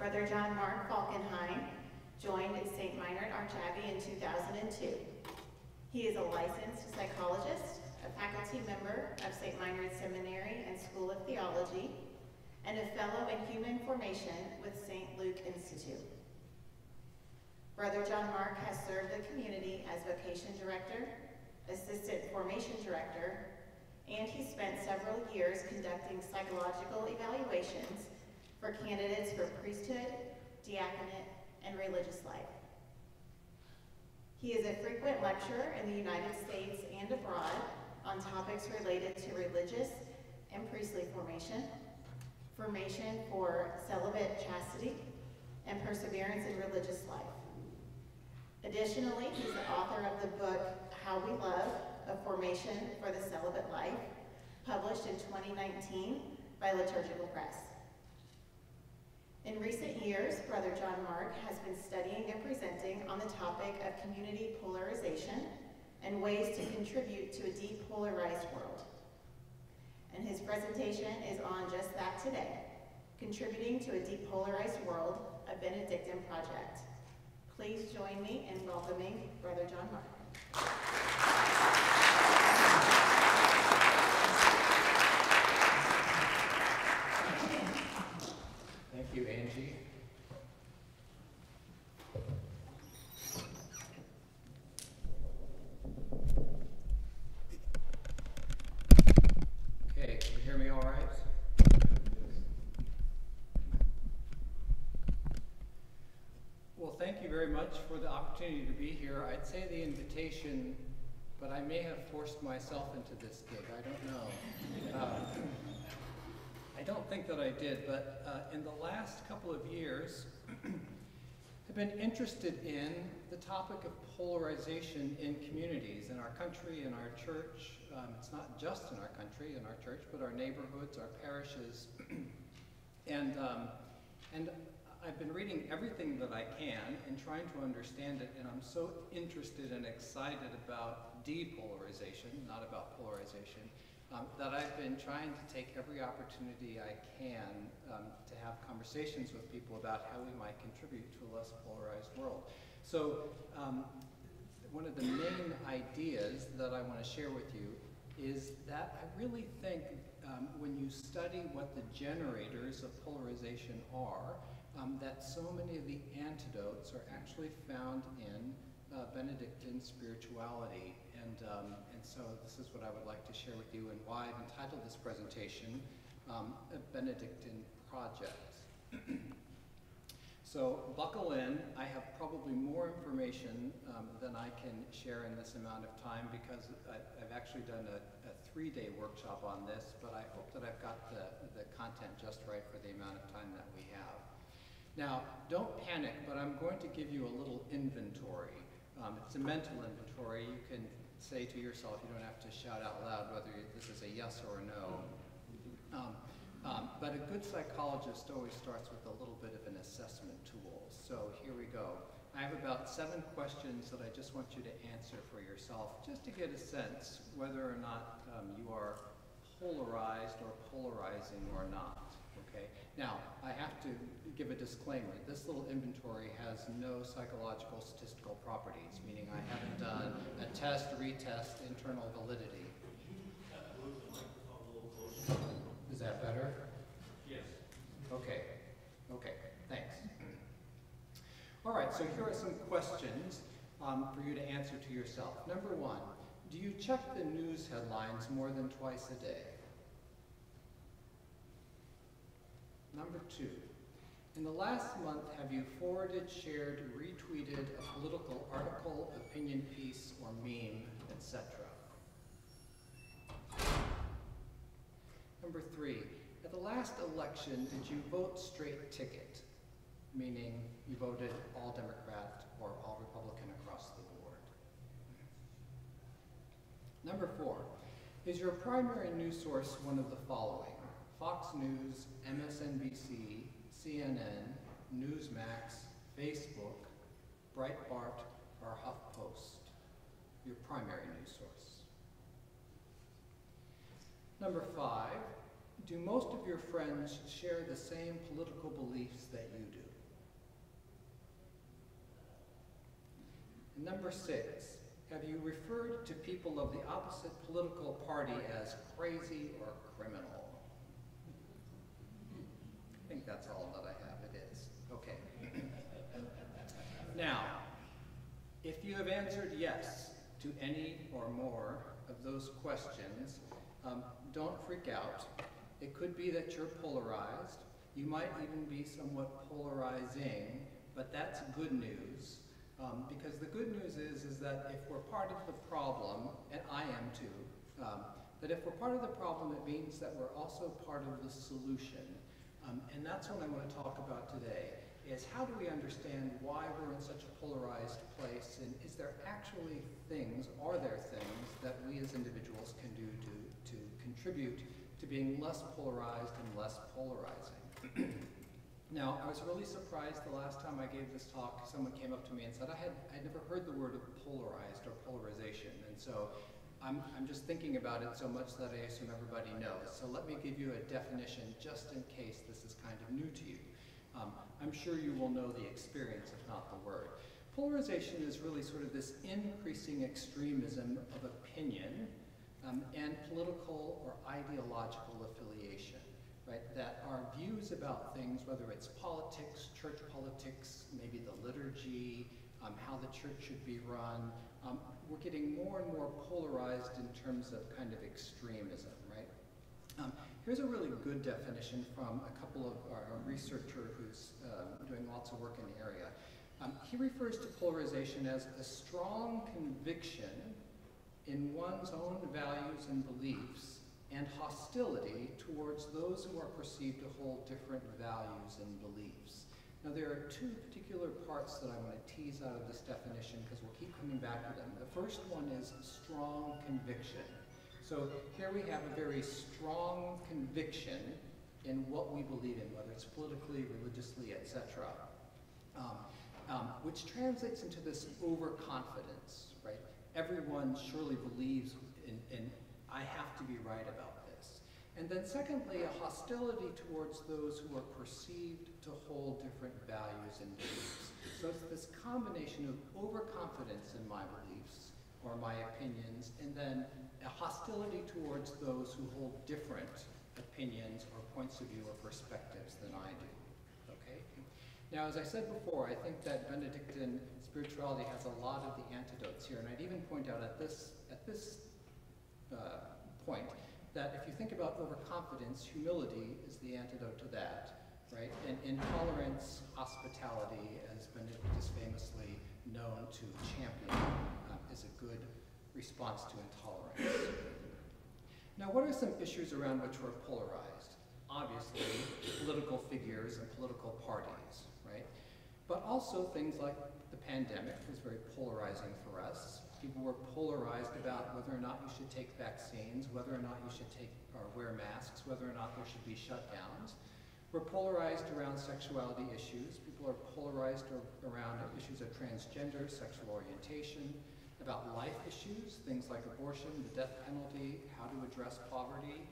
Brother John Mark Falkenhain joined St. Meinrad Archabbey in 2002. He is a licensed psychologist, a faculty member of St. Meinrad Seminary and School of Theology, and a fellow in human formation with St. Luke Institute. Brother John Mark has served the community as vocation director, assistant formation director, and he spent several years conducting psychological evaluations for candidates for priesthood, diaconate, and religious life. He is a frequent lecturer in the United States and abroad on topics related to religious and priestly formation, formation for celibate chastity, and perseverance in religious life. Additionally, he's the author of the book, How We Love, A Formation for the Celibate Life, published in 2019 by Liturgical Press. In recent years, Brother John Mark has been studying and presenting on the topic of community polarization and ways to contribute to a depolarized world. And his presentation is on just that today, Contributing to a Depolarized World, a Benedictine Project. Please join me in welcoming Brother John Mark. Thank you, Angie. Okay, can you hear me all right? Well, thank you very much for the opportunity to be here. I'd say the invitation, but I may have forced myself into this gig. I don't know. I don't think that I did, but in the last couple of years, I've been interested in the topic of polarization in communities, in our country, in our church. It's not just in our country, in our church, but our neighborhoods, our parishes. And I've been reading everything that I can and trying to understand it, and I'm so interested and excited about depolarization, not about polarization, that I've been trying to take every opportunity I can to have conversations with people about how we might contribute to a less polarized world. So one of the main ideas that I want to share with you is that I really think when you study what the generators of polarization are, that so many of the antidotes are actually found in Benedictine spirituality. And so this is what I would like to share with you and why I've entitled this presentation, A Benedictine Project. So buckle in. I have probably more information than I can share in this amount of time because I've actually done a 3-day workshop on this, but I hope that I've got the content just right for the amount of time that we have. Now, don't panic, but I'm going to give you a little inventory. It's a mental inventory. You can say to yourself, you don't have to shout out loud whether this is a yes or a no. But a good psychologist always starts with a little bit of an assessment tool. So here we go. I have about 7 questions that I just want you to answer for yourself, just to get a sense whether or not you are polarized or polarizing or not. Okay. Now, I have to give a disclaimer. This little inventory has no psychological statistical properties, meaning I haven't done a test, retest, internal validity. Is that better? Yes. Okay. Okay. Thanks. All right, so here are some questions for you to answer to yourself. Number 1, do you check the news headlines more than twice a day? Number 2, in the last month, have you forwarded, shared, retweeted a political article, opinion piece, or meme, etc.? Number 3, at the last election, did you vote straight ticket, meaning you voted all Democrat or all Republican across the board? Number 4, is your primary news source one of the following? Fox News, MSNBC, CNN, Newsmax, Facebook, Breitbart, or HuffPost, your primary news source. Number 5, do most of your friends share the same political beliefs that you do? And number 6, have you referred to people of the opposite political party as crazy or criminal? I think that's all that I have. It is. Okay. Now, if you have answered yes to any or more of those questions, don't freak out. It could be that you're polarized. You might even be somewhat polarizing, but that's good news. Because the good news is that if we're part of the problem, and I am too, that if we're part of the problem, it means that we're also part of the solution. And that's what I want to talk about today, is how do we understand why we're in such a polarized place, and is there actually things, are there things that we as individuals can do to contribute to being less polarized and less polarizing? Now, I was really surprised the last time I gave this talk, someone came up to me and said, I'd never heard the word polarized or polarization, and so I'm just thinking about it so much that I assume everybody knows. So let me give you a definition just in case this is kind of new to you. I'm sure you will know the experience, if not the word. Polarization is really sort of this increasing extremism of opinion and political or ideological affiliation. Right, that our views about things, whether it's politics, church politics, maybe the liturgy, how the church should be run, we're getting more and more polarized in terms of kind of extremism, right? Here's a really good definition from a couple of a researcher who's doing lots of work in the area. He refers to polarization as a strong conviction in one's own values and beliefs and hostility towards those who are perceived to hold different values and beliefs. Now, there are two particular parts that I want to tease out of this definition because we'll keep coming back to them. The first one is strong conviction. So here we have a very strong conviction in what we believe in, whether it's politically, religiously, etc., which translates into this overconfidence, right? Everyone surely believes in I have to be right about this. And then secondly, a hostility towards those who are perceived to hold different values and beliefs. So it's this combination of overconfidence in my beliefs or my opinions, and then a hostility towards those who hold different opinions or points of view or perspectives than I do. Okay? Now, as I said before, I think that Benedictine spirituality has a lot of the antidotes here, and I'd even point out at this point that if you think about overconfidence, humility is the antidote to that, right? And intolerance, hospitality, as Benedict is famously known to champion, is a good response to intolerance. Now, what are some issues around which we're polarized? Obviously, political figures and political parties, right? But also things like the pandemic was very polarizing for us. People were polarized about whether or not you should take vaccines, whether or not you should take or wear masks, whether or not there should be shutdowns. We're polarized around sexuality issues. People are polarized around issues of transgender, sexual orientation, about life issues, things like abortion, the death penalty, how to address poverty.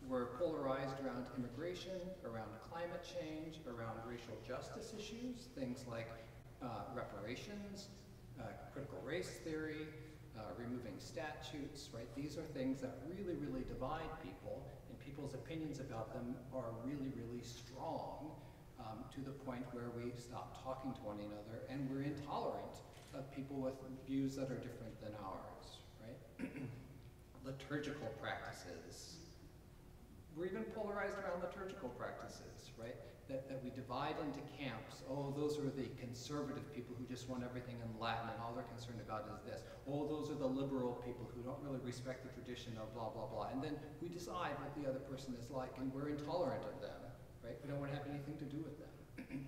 We're polarized around immigration, around climate change, around racial justice issues, things like reparations, critical race theory, removing statutes, right? These are things that really, really divide people, and people's opinions about them are really, really strong to the point where we stop talking to one another, and we're intolerant of people with views that are different than ours, right? Liturgical practices. We're even polarized around liturgical practices, right? That we divide into camps. Oh, those are the conservative people who just want everything in Latin and all they're concerned about is this. Oh, those are the liberal people who don't really respect the tradition of blah, blah, blah. And then we decide what the other person is like, and we're intolerant of them, right? We don't want to have anything to do with them.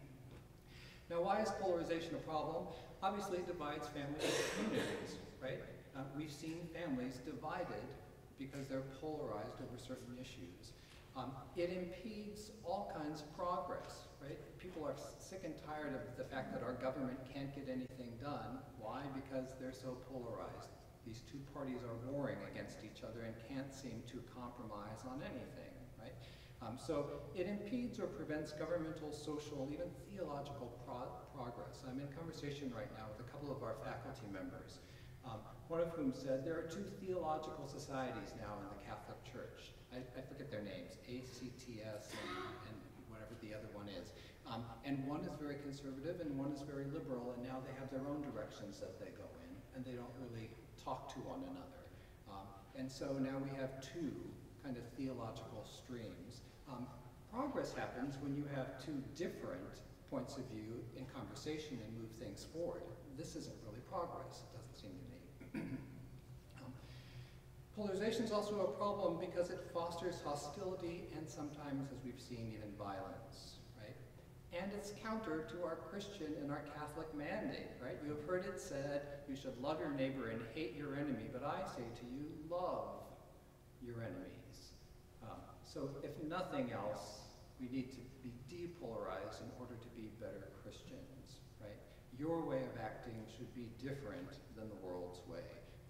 Now, why is polarization a problem? Obviously, it divides families and communities, right? We've seen families divided because they're polarized over certain issues. It impedes all kinds of progress, right? People are sick and tired of the fact that our government can't get anything done. Why? Because they're so polarized. These two parties are warring against each other and can't seem to compromise on anything, right? So it impedes or prevents governmental, social, even theological progress. I'm in conversation right now with a couple of our faculty members, one of whom said there are two theological societies now in the Catholic Church. I forget their names, ACTS and whatever the other one is. And one is very conservative and one is very liberal, and now they have their own directions that they go in, and they don't really talk to one another. And so now we have two kind of theological streams. Progress happens when you have two different points of view in conversation and move things forward. This isn't really progress, it doesn't seem to me. Polarization is also a problem because it fosters hostility and sometimes, as we've seen, even violence, right? And it's counter to our Christian and our Catholic mandate, right? You have heard it said, you should love your neighbor and hate your enemy, but I say to you, love your enemies. So if nothing else, we need to be depolarized in order to be better Christians, right? Your way of acting should be different than the world's way.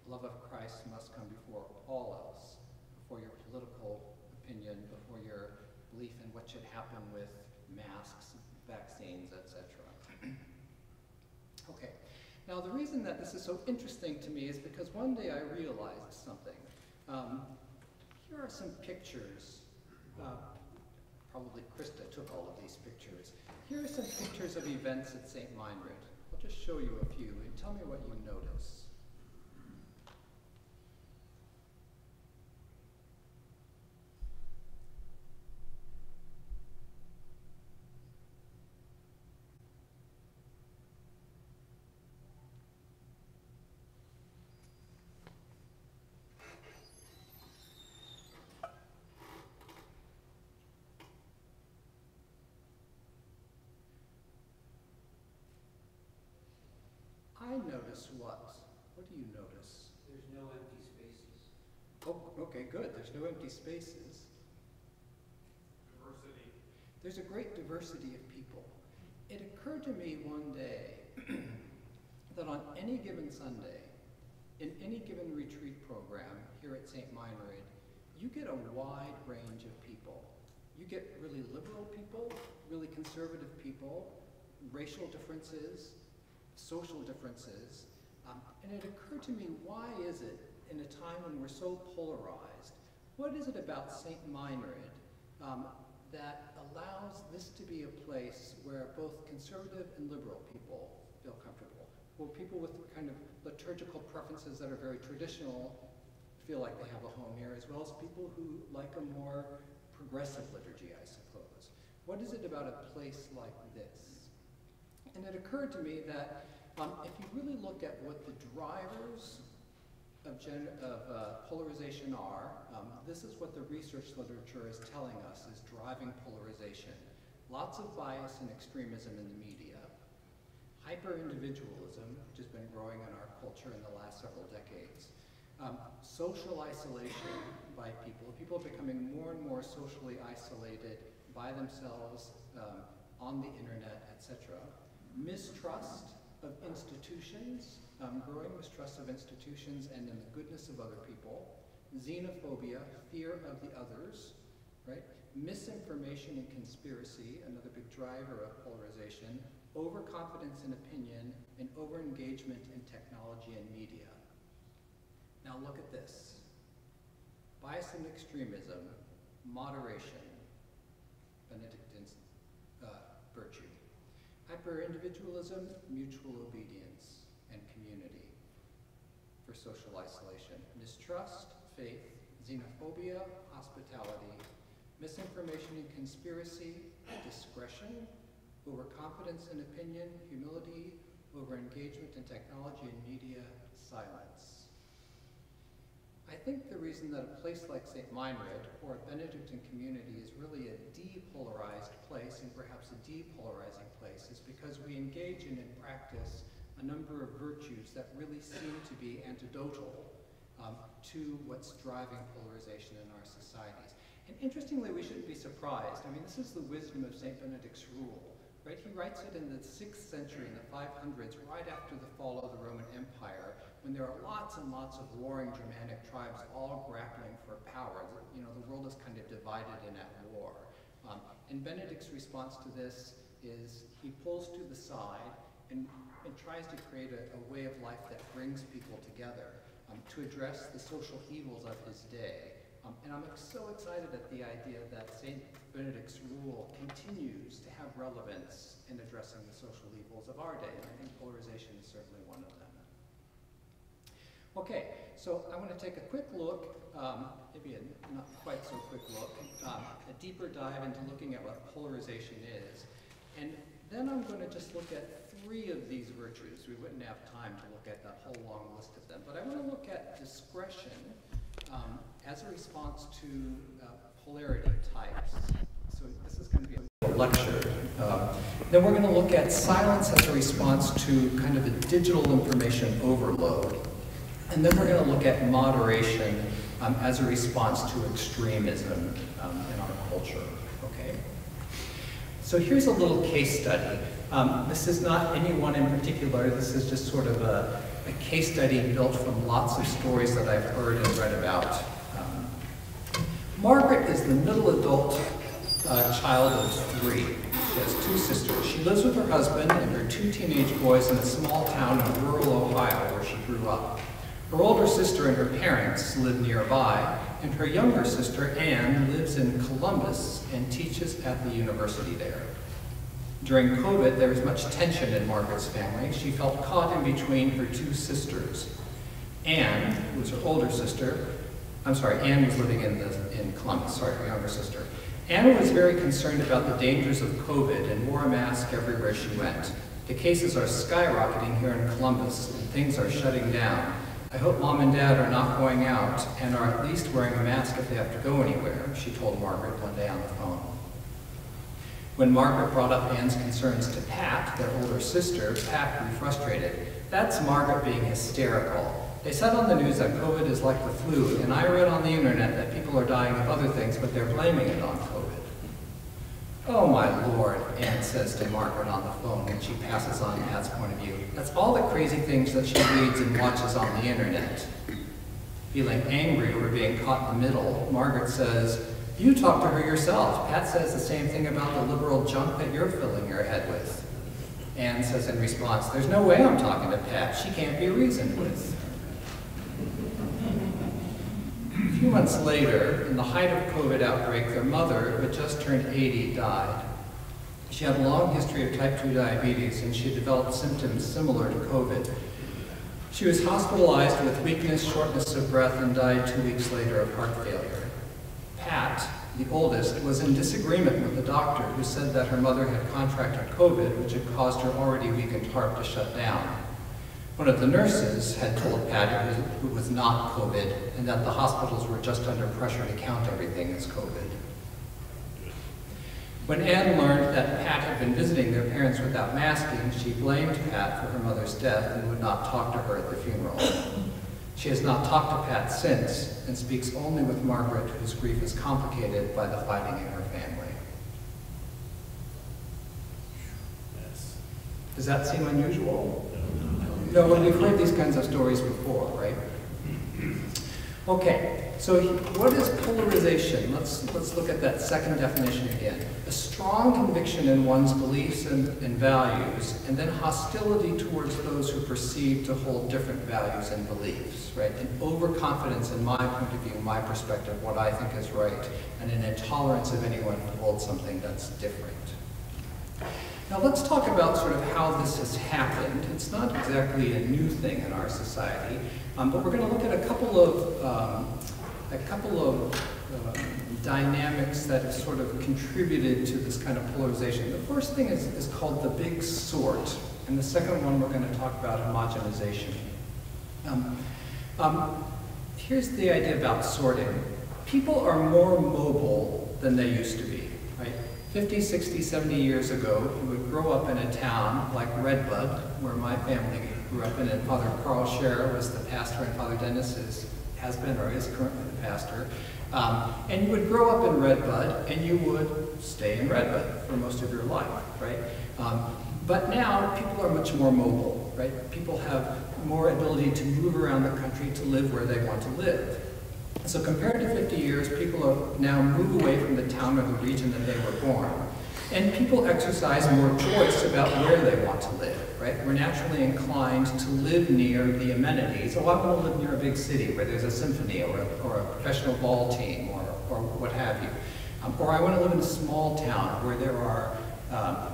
The love of Christ must come before all else, before your political opinion, before your belief in what should happen with masks, vaccines, etc. Okay, now the reason that this is so interesting to me is because one day I realized something. Here are some pictures. Probably Krista took all of these pictures. Here are some pictures of events at St. Meinrad. I'll just show you a few and tell me what you notice. I notice what? What do you notice? There's no empty spaces. Oh, okay, good. There's no empty spaces. Diversity. There's a great diversity of people. It occurred to me one day that on any given Sunday, in any given retreat program here at St. Meinrad, you get a wide range of people. You get really liberal people, really conservative people, racial differences, social differences, and it occurred to me, why is it in a time when we're so polarized, what is it about St. Meinrad that allows this to be a place where both conservative and liberal people feel comfortable, where people with kind of liturgical preferences that are very traditional feel like they have a home here, as well as people who like a more progressive liturgy, I suppose. What is it about a place like this? And it occurred to me that if you really look at what the drivers of polarization are, this is what the research literature is telling us is driving polarization. Lots of bias and extremism in the media, hyper-individualism, which has been growing in our culture in the last several decades, social isolation by people becoming more and more socially isolated by themselves, on the internet, etc. Mistrust of institutions, growing mistrust of institutions and in the goodness of other people, xenophobia, fear of the others, right? Misinformation and conspiracy, another big driver of polarization, overconfidence in opinion, and overengagement in technology and media. Now look at this. Bias and extremism, moderation, Benedictine's virtue. Hyper-individualism, mutual obedience, and community for social isolation. Mistrust, faith, xenophobia, hospitality, misinformation and conspiracy, discretion, overconfidence in opinion, humility, overengagement in technology and media, silence. I think the reason that a place like St. Meinrad or a Benedictine community is really a depolarized place and perhaps a depolarizing place is because we engage in practice a number of virtues that really seem to be antidotal to what's driving polarization in our societies. And interestingly, we shouldn't be surprised. I mean, this is the wisdom of St. Benedict's rule, right? He writes it in the 6th century, in the 500s, right after the fall of the Roman Empire, when there are lots and lots of warring Germanic tribes all grappling for power. You know, the world is kind of divided and at war. And Benedict's response to this is he pulls to the side and tries to create a way of life that brings people together to address the social evils of his day. And I'm so excited at the idea that St. Benedict's rule continues to have relevance in addressing the social evils of our day, and I think polarization is certainly one of them. Okay, so I want to take a quick look, maybe a not quite so quick look, a deeper dive into looking at what polarization is. And then I'm going to just look at 3 of these virtues. We wouldn't have time to look at that whole long list of them, but I want to look at discretion as a response to polarity types. So this is going to be a lecture. Then we're going to look at silence as a response to kind of a digital information overload. And then we're going to look at moderation as a response to extremism in our culture. Okay. So here's a little case study. This is not any one in particular. This is just sort of a case study built from lots of stories that I've heard and read about. Margaret is the middle adult child of 3. She has 2 sisters. She lives with her husband and her 2 teenage boys in a small town in rural Ohio where she grew up. Her older sister and her parents live nearby, and her younger sister, Anne, lives in Columbus and teaches at the university there. During COVID, there was much tension in Margaret's family. She felt caught in between her 2 sisters. Anne, who was her older sister, Anne was living in Columbus, her younger sister. Anne was very concerned about the dangers of COVID and wore a mask everywhere she went. The cases are skyrocketing here in Columbus, and things are shutting down. I hope Mom and Dad are not going out and are at least wearing a mask if they have to go anywhere, she told Margaret one day on the phone. When Margaret brought up Anne's concerns to Pat, their older sister, Pat grew frustrated. That's Margaret being hysterical. They said on the news that COVID is like the flu, and I read on the internet that people are dying of other things, but they're blaming it on COVID. Oh my Lord, Anne says to Margaret on the phone when she passes on Pat's point of view. That's all the crazy things that she reads and watches on the internet. Feeling angry over being caught in the middle, Margaret says, you talk to her yourself. Pat says the same thing about the liberal junk that you're filling your head with. Anne says in response, there's no way I'm talking to Pat. She can't be reasoned with. A few months later, in the height of COVID outbreak, their mother, who had just turned 80, died. She had a long history of type 2 diabetes, and she had developed symptoms similar to COVID. She was hospitalized with weakness, shortness of breath, and died 2 weeks later of heart failure. Pat, the oldest, was in disagreement with the doctor who said that her mother had contracted COVID, which had caused her already weakened heart to shut down. One of the nurses had told Pat it was not COVID, and that the hospitals were just under pressure to count everything as COVID. When Anne learned that Pat had been visiting their parents without masking, she blamed Pat for her mother's death and would not talk to her at the funeral. She has not talked to Pat since, and speaks only with Margaret, whose grief is complicated by the fighting in her family. Does that seem unusual? No, well, we've heard these kinds of stories before, right? Okay, so what is polarization? Let's look at that second definition again. A strong conviction in one's beliefs and values, and then hostility towards those who perceive to hold different values and beliefs, right? An overconfidence in my point of view, my perspective, what I think is right, and an intolerance of anyone who holds something that's different. Now let's talk about sort of how this has happened. It's not exactly a new thing in our society, but we're going to look at a couple of dynamics that have sort of contributed to this kind of polarization. The first thing is called the big sort, and the second one we're going to talk about homogenization. Here's the idea about sorting. People are more mobile than they used to be, right? 50, 60, 70 years ago, you would grow up in a town like Redbud, where my family grew up in, and Father Carl Scherer was the pastor, and Father Dennis has been or is currently the pastor. And you would grow up in Redbud, and you would stay in Redbud for most of your life, right? But now, people are much more mobile, right? People have more ability to move around the country to live where they want to live. So compared to 50 years, people now move away from the town or the region that they were born. And people exercise more choice about where they want to live, right? We're naturally inclined to live near the amenities. Oh, I want to live near a big city where there's a symphony or a professional ball team or what have you. Or I want to live in a small town where there are,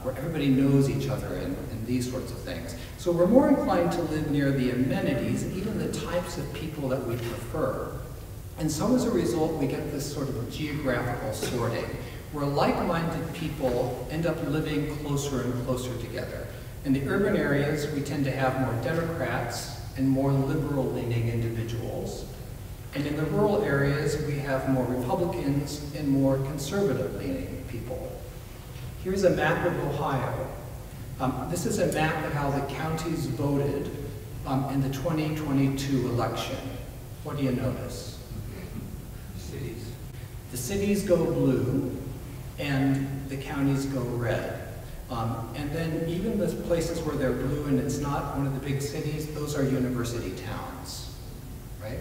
where everybody knows each other and these sorts of things. So we're more inclined to live near the amenities, even the types of people that we prefer. And so as a result, we get this sort of geographical sorting, where like-minded people end up living closer and closer together. In the urban areas, we tend to have more Democrats and more liberal-leaning individuals. And in the rural areas, we have more Republicans and more conservative-leaning people. Here's a map of Ohio. This is a map of how the counties voted in the 2022 election. What do you notice? Cities. The cities go blue, and the counties go red. And then even the places where they're blue and it's not one of the big cities, those are university towns, right?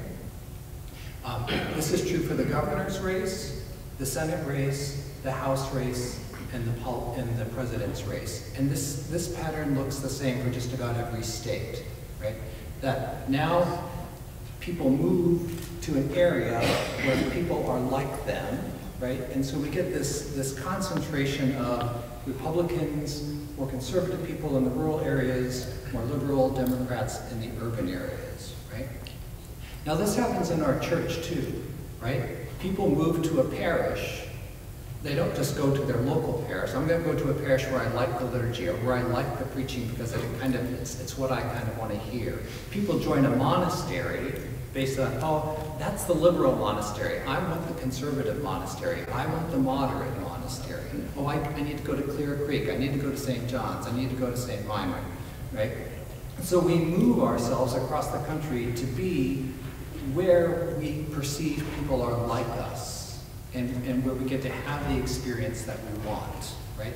This is true for the governor's race, the Senate race, the House race, and the president's race. And this pattern looks the same for just about every state, right? That now people move to an area where people are like them, right? And so we get this concentration of Republicans, more conservative people in the rural areas, more liberal Democrats in the urban areas, right? Now this happens in our church too, right? People move to a parish. They don't just go to their local parish. I'm going to go to a parish where I like the liturgy or where I like the preaching because it's what I kind of want to hear. People join a monastery based on, oh, that's the liberal monastery. I want the conservative monastery. I want the moderate monastery. Oh, I need to go to Clear Creek. I need to go to St. John's. I need to go to St. Meinrad, right? So we move ourselves across the country to be where we perceive people are like us and where we get to have the experience that we want, right?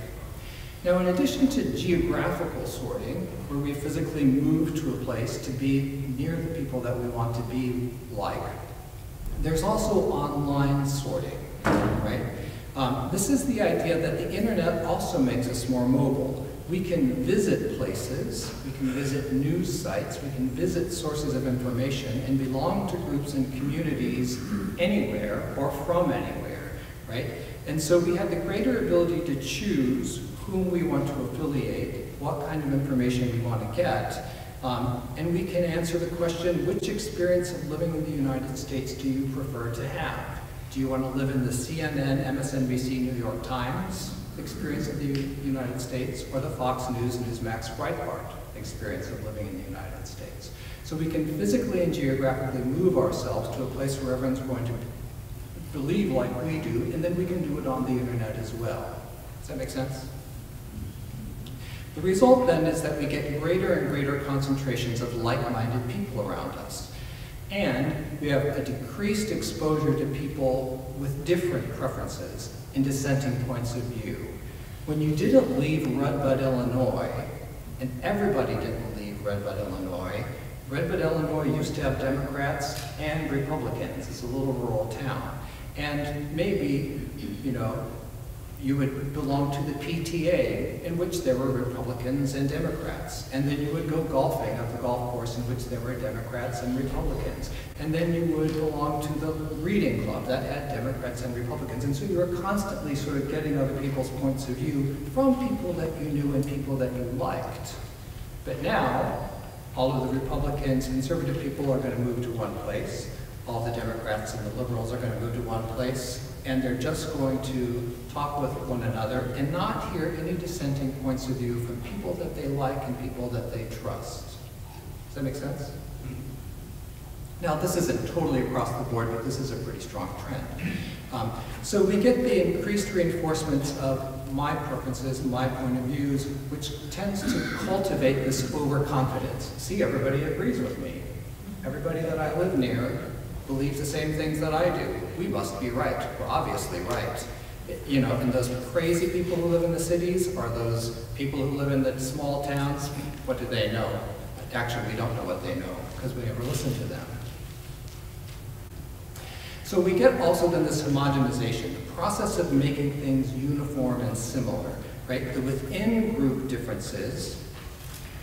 Now, in addition to geographical sorting, where we physically move to a place to be near the people that we want to be like, there's also online sorting, right? This is the idea that the internet also makes us more mobile. We can visit places, we can visit news sites, we can visit sources of information and belong to groups and communities anywhere or from anywhere, right? And so we have the greater ability to choose whom we want to affiliate, what kind of information we want to get, and we can answer the question, which experience of living in the United States do you prefer to have? Do you want to live in the CNN, MSNBC, New York Times experience of the United States, or the Fox News, Newsmax, Breitbart experience of living in the United States? So we can physically and geographically move ourselves to a place where everyone's going to believe like we do, and then we can do it on the internet as well. Does that make sense? The result then is that we get greater and greater concentrations of like-minded people around us. And we have a decreased exposure to people with different preferences and dissenting points of view. When you didn't leave Redbud, Illinois, and everybody didn't leave Redbud, Illinois, Redbud, Illinois used to have Democrats and Republicans. It's a little rural town. And maybe, you would belong to the PTA, in which there were Republicans and Democrats. And then you would go golfing at the golf course in which there were Democrats and Republicans. And then you would belong to the reading club that had Democrats and Republicans. And so you were constantly sort of getting other people's points of view from people that you knew and people that you liked. But now, all of the Republicans and conservative people are going to move to one place. All the Democrats and the liberals are going to move to one place. And they're just going to talk with one another and not hear any dissenting points of view from people that they like and people that they trust. Does that make sense? Now, this isn't totally across the board, but this is a pretty strong trend. So we get the increased reinforcements of my preferences, my point of views, which tends to cultivate this overconfidence. See, everybody agrees with me. Everybody that I live near believes the same things that I do. We must be right. We're obviously right. And those crazy people who live in the cities, or those people who live in the small towns, what do they know? actually we don't know what they know because we never listen to them. So we get also then this homogenization, the process of making things uniform and similar, right? The within group differences,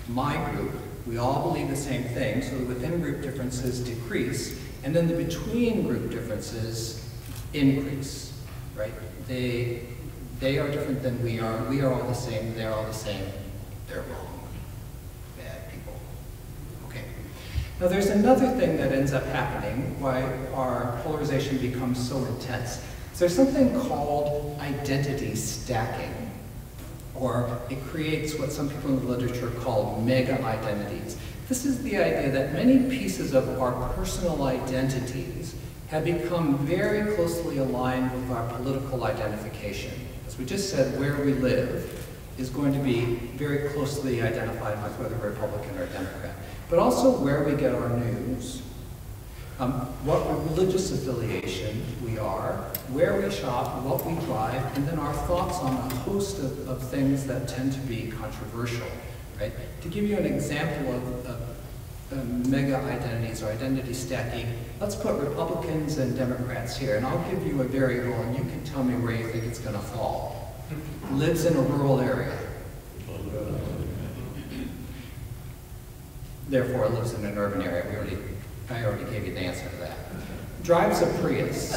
my group, we all believe the same thing, so the within group differences decrease, and then the between group differences increase, right? They are different than we are all the same, they're all the same, they're wrong, bad people. Okay. Now there's another thing that ends up happening why our polarization becomes so intense. So there's something called identity stacking, or it creates what some people in the literature call mega-identities. This is the idea that many pieces of our personal identities have become very closely aligned with our political identification. As we just said, where we live is going to be very closely identified with whether Republican or Democrat, but also where we get our news, what religious affiliation we are, where we shop, what we drive, and then our thoughts on a host of things that tend to be controversial, right? To give you an example of mega-identities or identity stacking, let's put Republicans and Democrats here, and I'll give you a variable, and you can tell me where you think it's going to fall. Lives in a rural area. Therefore, it lives in an urban area. I already gave you the answer to that. Drives a Prius.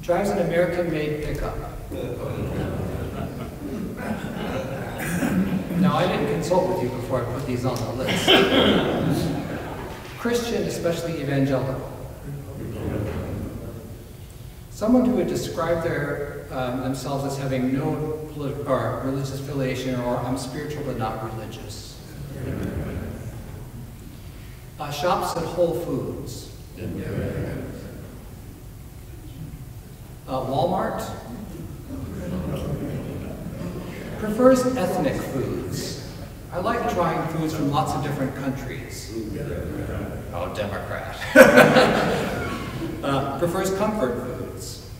Drives an American-made pickup. Now, I didn't consult with you before I put these on the list. Christian, especially evangelical. Someone who would describe themselves as having no political or religious affiliation, or I'm spiritual but not religious. Shops at Whole Foods. Walmart. Prefers ethnic foods. I like trying foods from lots of different countries. Oh, Democrat. Prefers comfort foods.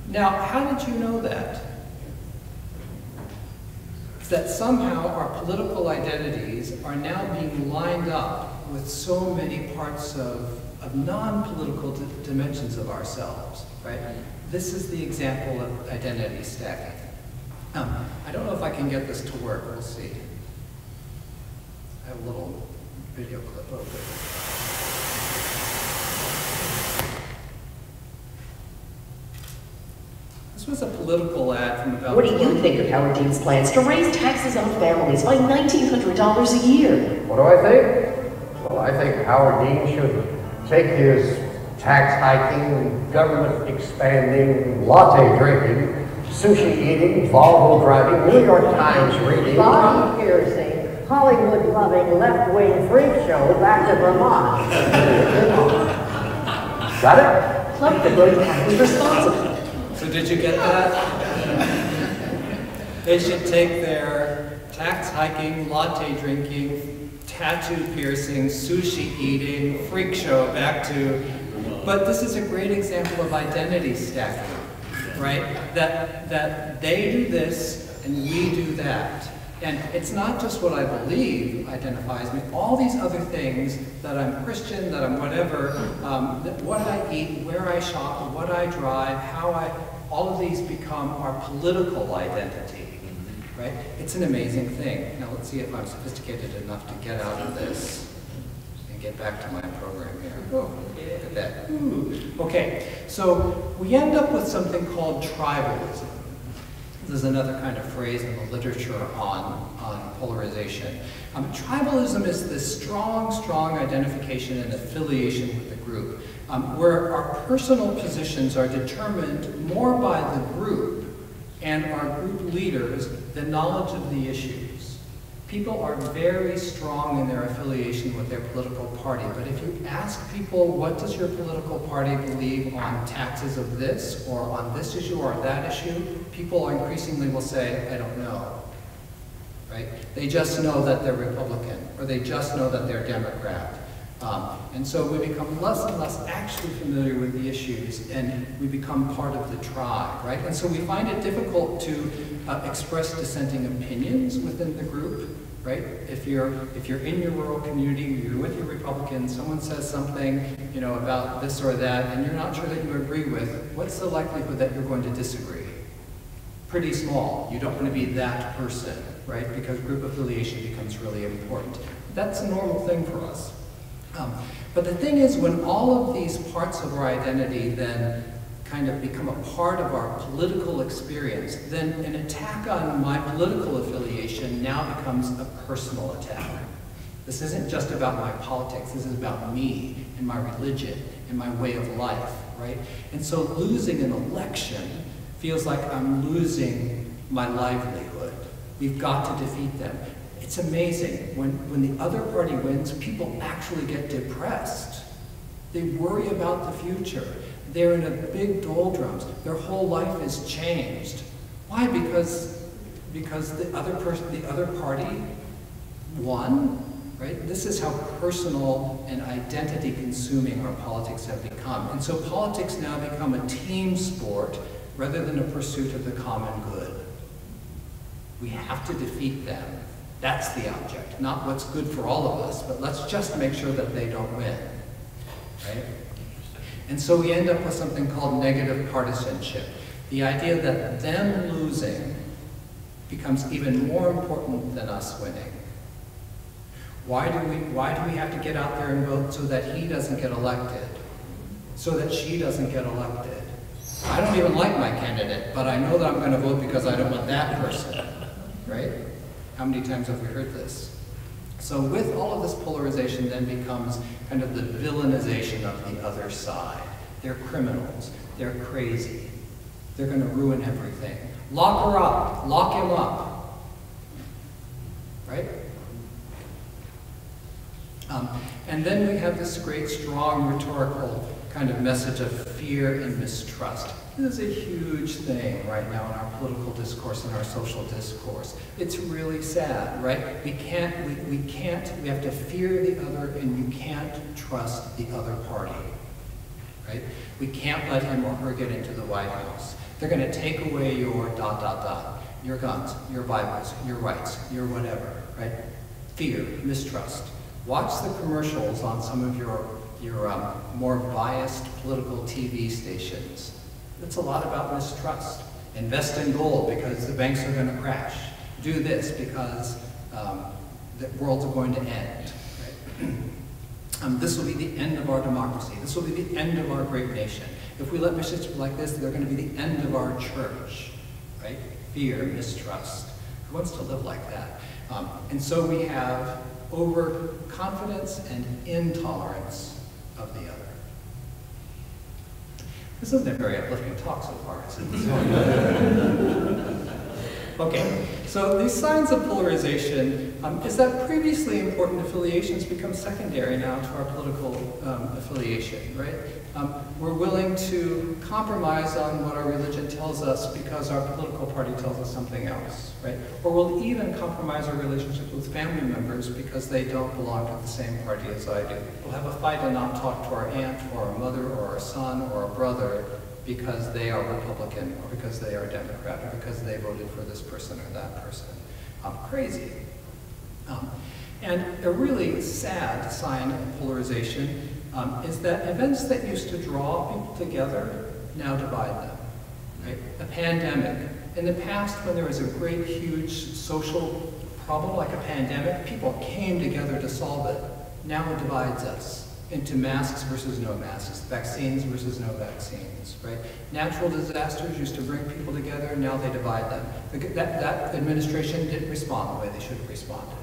Now, how did you know that? It's that somehow our political identities are now being lined up with so many parts of non-political dimensions of ourselves, right? This is the example of identity stacking. I don't know if I can get this to work. We'll see. I have a little video clip open. This was a political ad from about... What do you think of Howard Dean's plans to raise taxes on families by $1,900 a year? What do I think? Well, I think Howard Dean should take his tax hiking, government expanding, latte drinking, sushi eating, Volvo driving, New York Times reading, body piercing, Hollywood loving, left-wing freak show back to Vermont. Got it? Plug the road tax is responsible. So did you get that? They should take their tax hiking, latte drinking, tattoo piercing, sushi eating, freak show back to, but this is a great example of identity stacking, right? That they do this and we do that. And it's not just what I believe identifies me, all these other things, that I'm Christian, that I'm whatever, what I eat, where I shop, what I drive, all of these become our political identity, right? It's an amazing thing. Now let's see if I'm sophisticated enough to get out of this and get back to my program here. Oh, look at that. Ooh. Okay, so we end up with something called tribalism. This is another kind of phrase in the literature on polarization. Tribalism is this strong identification and affiliation with the group, where our personal positions are determined more by the group and our group leaders than knowledge of the issues. People are very strong in their affiliation with their political party, but if you ask people, what does your political party believe on taxes of this, or on this issue, or that issue, people increasingly will say, I don't know, right? They just know that they're Republican, or they just know that they're Democrat. And so we become less and less actually familiar with the issues, and we become part of the tribe, right? And so we find it difficult to express dissenting opinions within the group, right? If you're in your rural community, you're with your Republicans, someone says something, you know, about this or that, and you're not sure that you agree with, what's the likelihood that you're going to disagree? Pretty small. You don't want to be that person, right? Because group affiliation becomes really important. That's a normal thing for us. But the thing is, when all of these parts of our identity then kind of become a part of our political experience, then an attack on my political affiliation now becomes a personal attack. This isn't just about my politics, this is about me and my religion and my way of life, right? And so losing an election feels like I'm losing my livelihood. We've got to defeat them. It's amazing. When the other party wins, people actually get depressed. They worry about the future. They're in a big doldrums. Their whole life is changed. Why? Because the other party won, right? This is how personal and identity consuming our politics have become. And so politics now become a team sport rather than a pursuit of the common good. We have to defeat them. That's the object, not what's good for all of us, but let's just make sure that they don't win, right? And so we end up with something called negative partisanship. The idea that them losing becomes even more important than us winning. Why do we have to get out there and vote so that he doesn't get elected? So that she doesn't get elected? I don't even like my candidate, but I know that I'm going to vote because I don't want that person, right? How many times have we heard this? So with all of this polarization then becomes kind of the villainization of the other side. They're criminals. They're crazy. They're going to ruin everything. Lock her up. Lock him up. Right? And then we have this great, strong, rhetorical kind of message of fear and mistrust. This is a huge thing right now in our political discourse and our social discourse. It's really sad, right? We have to fear the other, and you can't trust the other party, right? We can't let him or her get into the White House. They're going to take away your ... your guns, your Bibles, your rights, your whatever, right? Fear, mistrust. Watch the commercials on some of your more biased political TV stations. It's a lot about mistrust. Invest in gold because the banks are going to crash. Do this because the world's going to end. Right? This will be the end of our democracy. This will be the end of our great nation. If we let messages like this, they're going to be the end of our church. Right? Fear, mistrust. Who wants to live like that? And so we have overconfidence and intolerance of the other. This isn't a very uplifting talk so far, is it? Okay, so these signs of polarization is that previously important affiliations become secondary now to our political affiliation, right? We're willing to compromise on what our religion tells us because our political party tells us something else, right? Or we'll even compromise our relationships with family members because they don't belong to the same party as I do. We'll have a fight and not talk to our aunt or our mother or our son or our brother because they are Republican or because they are Democrat or because they voted for this person or that person. Crazy. And a really sad sign of polarization is that events that used to draw people together now divide them. Right? A pandemic. In the past, when there was a great, huge social problem like a pandemic, people came together to solve it. Now it divides us into masks versus no masks, vaccines versus no vaccines. Right? Natural disasters used to bring people together, now they divide them. That administration didn't respond the way they should have responded.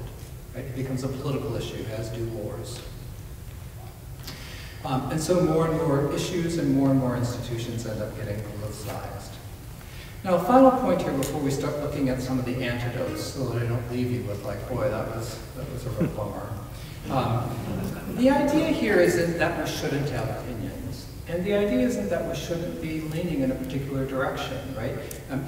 Right? It becomes a political issue, as do wars. And so more and more issues and more institutions end up getting politicized. Now, a final point here before we start looking at some of the antidotes, so that I don't leave you with like, boy, that was a real bummer. The idea here is that we shouldn't have opinions. And the idea isn't that we shouldn't be leaning in a particular direction, right?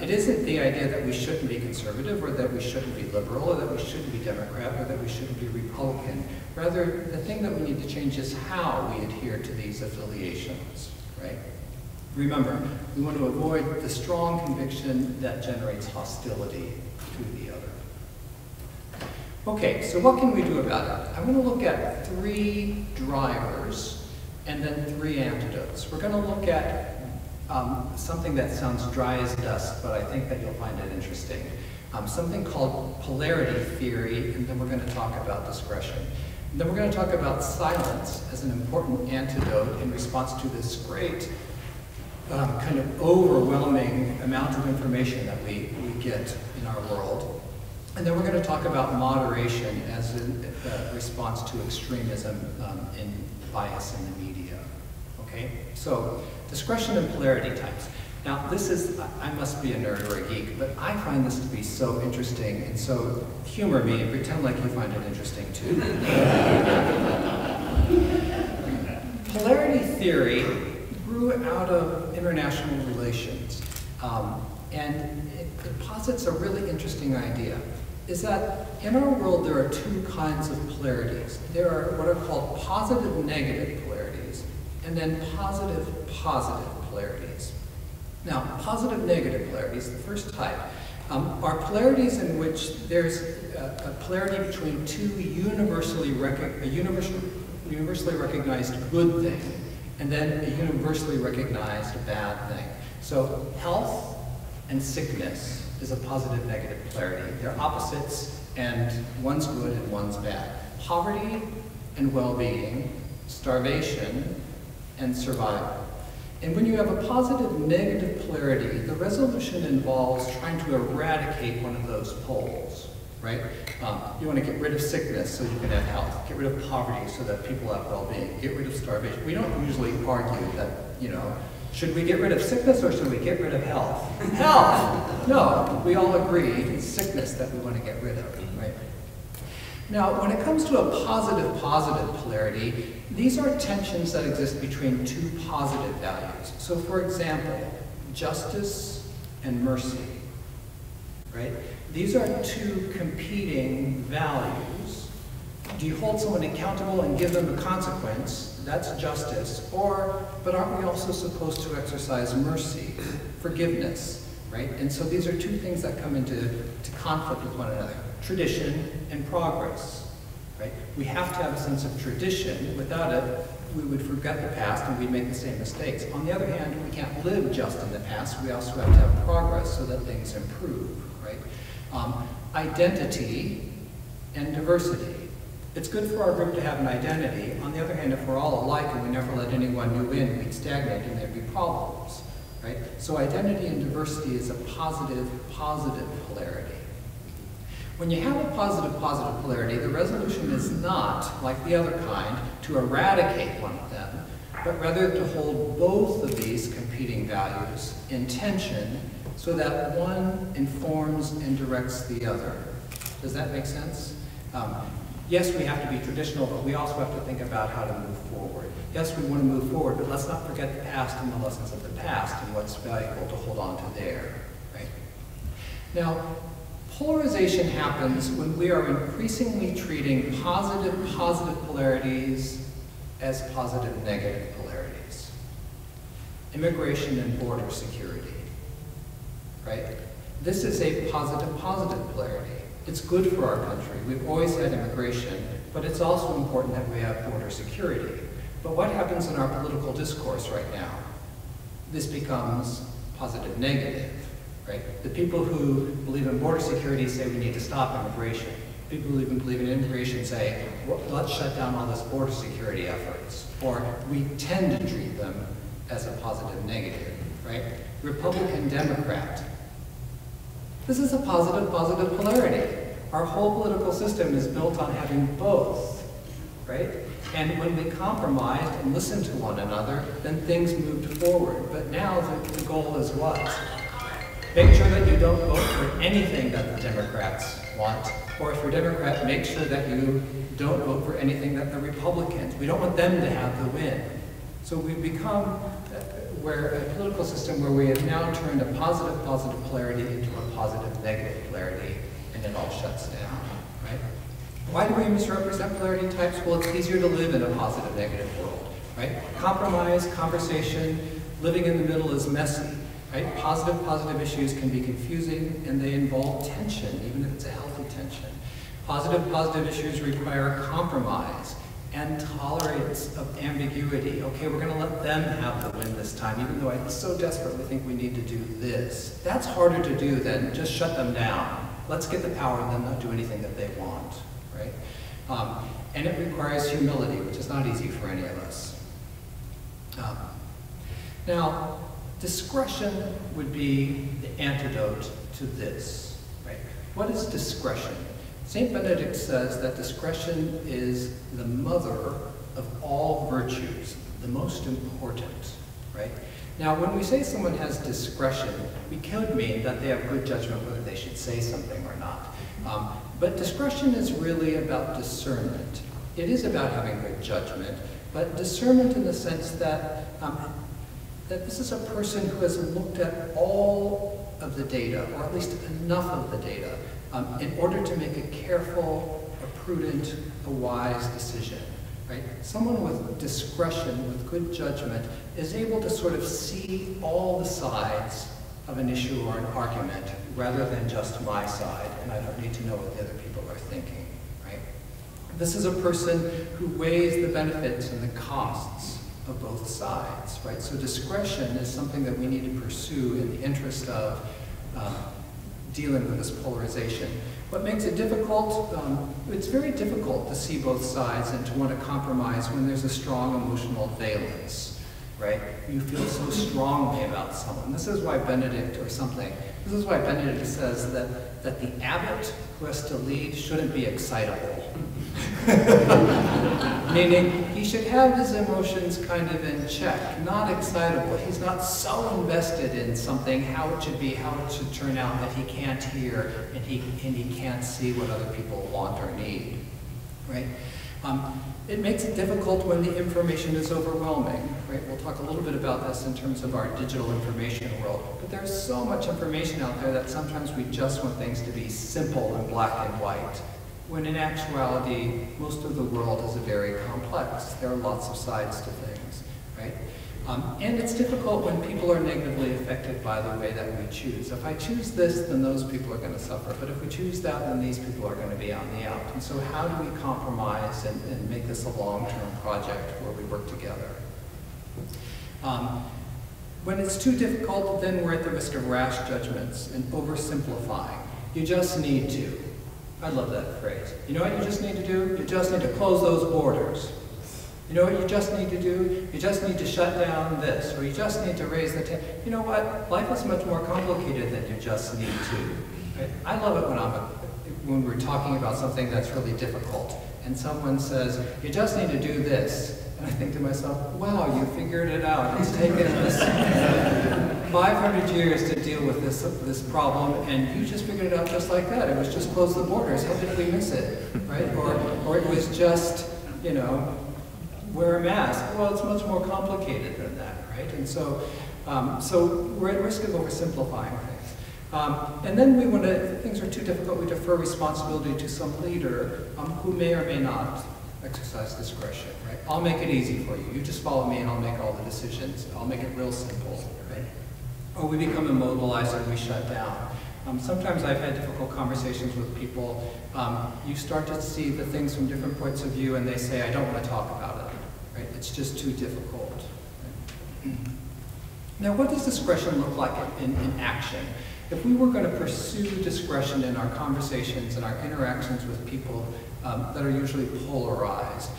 It isn't the idea that we shouldn't be conservative, or that we shouldn't be liberal, or that we shouldn't be Democrat, or that we shouldn't be Republican. Rather, the thing that we need to change is how we adhere to these affiliations, right? Remember, we want to avoid the strong conviction that generates hostility to the other. Okay, so what can we do about it? I'm going to look at 3 drivers and then 3 antidotes. We're going to look at something that sounds dry as dust, but I think that you'll find it interesting. Something called polarity theory, and then we're going to talk about discretion. And then we're going to talk about silence as an important antidote in response to this great kind of overwhelming amount of information that we get in our world. And then we're going to talk about moderation as a response to extremism in bias in the media. Okay? So, discretion and polarity types. Now, this is, I must be a nerd or a geek, but I find this to be so interesting, and so humor me and pretend like you find it interesting too. Polarity theory grew out of international relations, and it posits a really interesting idea, is that in our world there are 2 kinds of polarities. There are what are called positive negative polarities, and then positive positive polarities. Now, positive negative polarities, the first type, are polarities in which there's a polarity between 2 universally recognized good thing, and then a universally recognized bad thing. So health and sickness is a positive negative polarity. They're opposites, and one's good and one's bad. Poverty and well-being, starvation and survival. And when you have a positive negative polarity, the resolution involves trying to eradicate one of those poles, right? You want to get rid of sickness so you can have health. Get rid of poverty so that people have well-being. Get rid of starvation. We don't usually argue that, should we get rid of sickness or should we get rid of health? Health! No, we all agree it's sickness that we want to get rid of, right? Now, when it comes to a positive-positive polarity, these are tensions that exist between 2 positive values. So, for example, justice and mercy, right? These are 2 competing values. Do you hold someone accountable and give them a consequence? That's justice. But aren't we also supposed to exercise mercy, forgiveness, right? And so these are 2 things that come into conflict with one another. Tradition and progress, right? We have to have a sense of tradition. Without it, we would forget the past and we'd make the same mistakes. On the other hand, we can't live just in the past. We also have to have progress so that things improve, right? Identity and diversity. It's good for our group to have an identity. On the other hand, if we're all alike and we never let anyone new in, we'd stagnate and there'd be problems, right? So identity and diversity is a positive polarity. When you have a positive polarity, the resolution is not, like the other kind, to eradicate one of them, but rather to hold both of these competing values in tension so that one informs and directs the other. Does that make sense? Yes, we have to be traditional, but we also have to think about how to move forward. Yes, we want to move forward, but let's not forget the past and the lessons of the past and what's valuable to hold on to there, right? Now, polarization happens when we are increasingly treating positive polarities as positive negative polarities. Immigration and border security, right? This is a positive polarity. It's good for our country. We've always had immigration, but it's also important that we have border security. But what happens in our political discourse right now? This becomes positive negative, right? The people who believe in border security say we need to stop immigration. People who believe in immigration say, well, let's shut down all this border security efforts. Or we tend to treat them as a positive negative, right? Republican, Democrat. This is a positive polarity. Our whole political system is built on having both, right? And when we compromised and listened to one another, then things moved forward. But now the goal is what? Make sure that you don't vote for anything that the Democrats want. Or if you're a Democrat, make sure that you don't vote for anything that the Republicans. We don't want them to have the win. So we've become a political system where we have now turned a positive polarity into a positive negative polarity, and it all shuts down, right? Why do we misrepresent polarity types? Well, it's easier to live in a positive negative world, right? Compromise, conversation, living in the middle is messy, right? Positive issues can be confusing, and they involve tension, even if it's a healthy tension. Positive issues require compromise and tolerance of ambiguity. Okay, we're going to let them have the win this time, even though I so desperately think we need to do this. That's harder to do than just shut them down. Let's get the power and then not do anything that they want, right? And it requires humility, which is not easy for any of us. Now, discretion would be the antidote to this, right? What is discretion? St. Benedict says that discretion is the mother of all virtues, the most important, right? Now, when we say someone has discretion, we could mean that they have good judgment whether they should say something or not. But discretion is really about discernment. It is about having good judgment, but discernment in the sense that, that this is a person who has looked at all of the data, or at least enough of the data, in order to make a careful, a prudent, a wise decision, right? Someone with discretion, with good judgment, is able to sort of see all the sides of an issue or an argument, rather than just my side, and I don't need to know what the other people are thinking, right? This is a person who weighs the benefits and the costs of both sides, right? So discretion is something that we need to pursue in the interest of dealing with this polarization. What makes it difficult? It's very difficult to see both sides and to want to compromise when there's a strong emotional valence, right? You feel so strongly about someone. This is why Benedict says that the abbot who has to lead shouldn't be excitable. Meaning, he should have his emotions kind of in check, not excitable. He's not so invested in something, how it should be, how it should turn out, that he can't hear and he can't see what other people want or need, right? It makes it difficult when the information is overwhelming, right? We'll talk a little bit about this in terms of our digital information world, but there's so much information out there that sometimes we just want things to be simple and black and white, when in actuality, most of the world is very complex. There are lots of sides to things, right? And it's difficult when people are negatively affected by the way that we choose. If I choose this, then those people are going to suffer. But if we choose that, then these people are going to be on the out. And so how do we compromise and make this a long-term project where we work together? When it's too difficult, then we're at the risk of rash judgments and oversimplifying. You just need to. I love that phrase. You know what you just need to do? You just need to close those borders. You know what you just need to do? You just need to shut down this, or you just need to raise the You know what? Life is much more complicated than you just need to. Right? I love it when we're talking about something that's really difficult, and someone says, you just need to do this. And I think to myself, wow, you figured it out. It's taken us 500 years to deal with this problem, and you just figured it out just like that. It was just close the borders. How did we miss it, right? Or it was just, you know, wear a mask. Well, it's much more complicated than that, right? And so, so we're at risk of oversimplifying things. And then we want to, if things are too difficult, we defer responsibility to some leader who may or may not exercise discretion, right? I'll make it easy for you. You just follow me and I'll make all the decisions. I'll make it real simple, right? Or we become immobilized and we shut down. Sometimes I've had difficult conversations with people. You start to see the things from different points of view and they say, I don't want to talk about it, right? It's just too difficult. Right? Now, what does discretion look like in action? If we were going to pursue discretion in our conversations and our interactions with people that are usually polarized,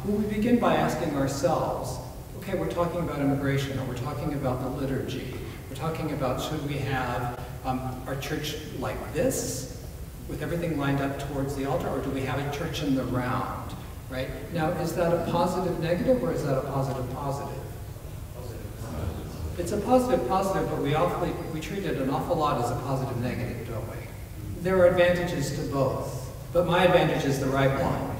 we begin by asking ourselves, okay, we're talking about immigration, or we're talking about the liturgy, we're talking about should we have our church like this, with everything lined up towards the altar, or do we have a church in the round, right? Now, is that a positive negative, or is that a positive positive? It's a positive positive, but we treat it an awful lot as a positive negative, don't we? There are advantages to both, but my advantage is the right one.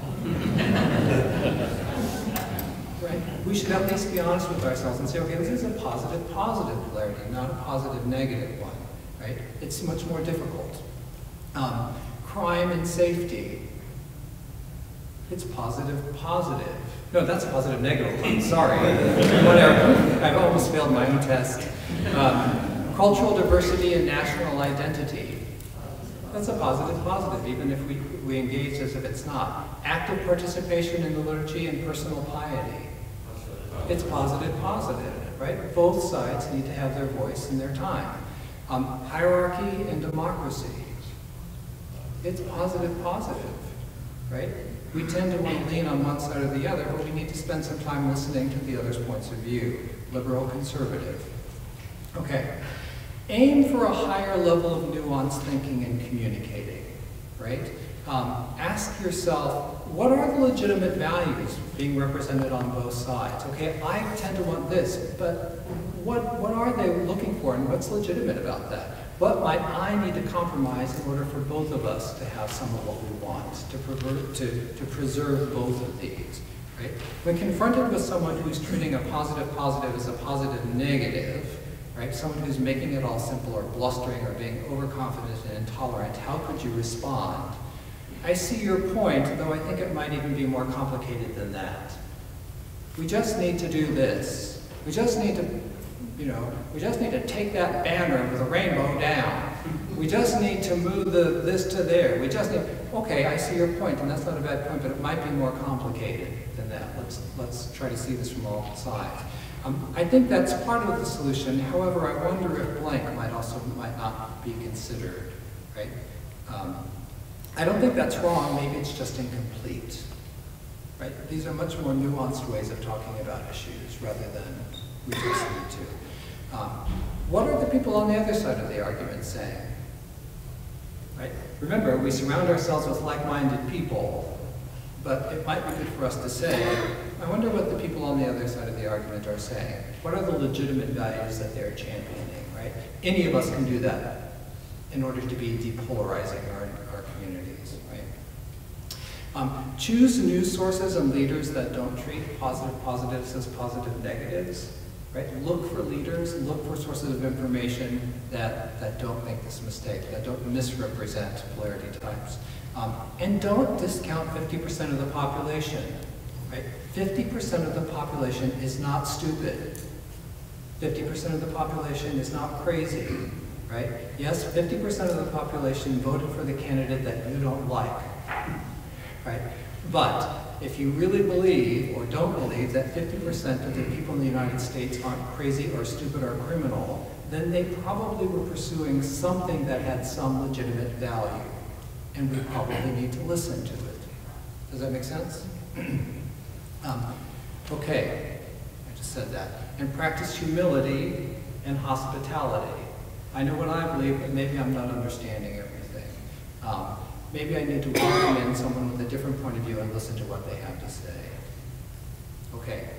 right? We should at least be honest with ourselves and say, okay, this is a positive polarity, not a positive negative one, right? It's much more difficult. Crime and safety, it's positive. No, that's a positive negative. I'm sorry. Whatever. I've almost failed my own test. Cultural diversity and national identity. That's a positive, even if we engage as if it's not. Active participation in the liturgy and personal piety. It's positive, right? Both sides need to have their voice and their time. Hierarchy and democracy. It's positive, right? We tend to want to lean on one side or the other, but we need to spend some time listening to the other's points of view. Liberal, conservative. Okay. Aim for a higher level of nuanced thinking and communicating, right? Ask yourself, what are the legitimate values being represented on both sides? Okay, I tend to want this, but what are they looking for and what's legitimate about that? What might I need to compromise in order for both of us to have some of what we want, to preserve both of these, right? When confronted with someone who's treating a positive as a positive negative, right? Someone who's making it all simple or blustering or being overconfident and intolerant, how could you respond? I see your point, though I think it might even be more complicated than that. We just need to do this. We just need to, we just need to take that banner with a rainbow down. We just need to move this to there. We just need, okay, I see your point, and that's not a bad point, but it might be more complicated than that. Let's try to see this from all sides. I think that's part of the solution. However, I wonder if blank might not be considered, right? I don't think that's wrong. Maybe it's just incomplete, right? These are much more nuanced ways of talking about issues rather than we just need to. What are the people on the other side of the argument saying, right? Remember, we surround ourselves with like-minded people, but it might be good for us to say, I wonder what the people on the other side of the argument are saying. What are the legitimate values that they're championing, right? Any of us can do that in order to be depolarizing our communities, right? Choose news sources and leaders that don't treat positive positives as positive negatives, right? Look for leaders, look for sources of information that don't make this mistake, that don't misrepresent polarity types. And don't discount 50% of the population, right? 50% of the population is not stupid. 50% of the population is not crazy, right? Yes, 50% of the population voted for the candidate that you don't like, right? But if you really believe or don't believe that 50% of the people in the United States aren't crazy or stupid or criminal, then they probably were pursuing something that had some legitimate value. And we probably need to listen to it. Does that make sense? Okay, I just said that. And practice humility and hospitality. I know what I believe, but maybe I'm not understanding everything. Maybe I need to welcome in someone with a different point of view and listen to what they have to say. Okay,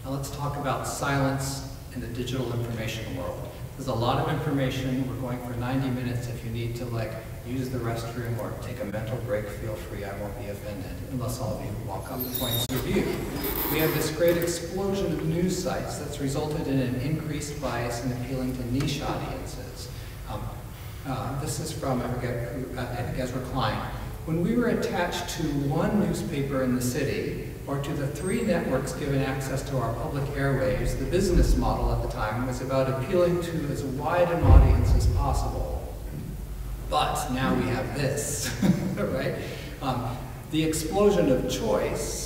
now let's talk about silence in the digital information world. There's a lot of information. We're going for 90 minutes. If you need to use the restroom or take a mental break, feel free. I won't be offended, unless all of you walk up the points of view. We have this great explosion of news sites that's resulted in an increased bias in appealing to niche audiences. This is from, I forget who, Ezra Klein. When we were attached to one newspaper in the city, or to the 3 networks given access to our public airwaves, the business model at the time was about appealing to as wide an audience as possible. But now we have this, right? The explosion of choice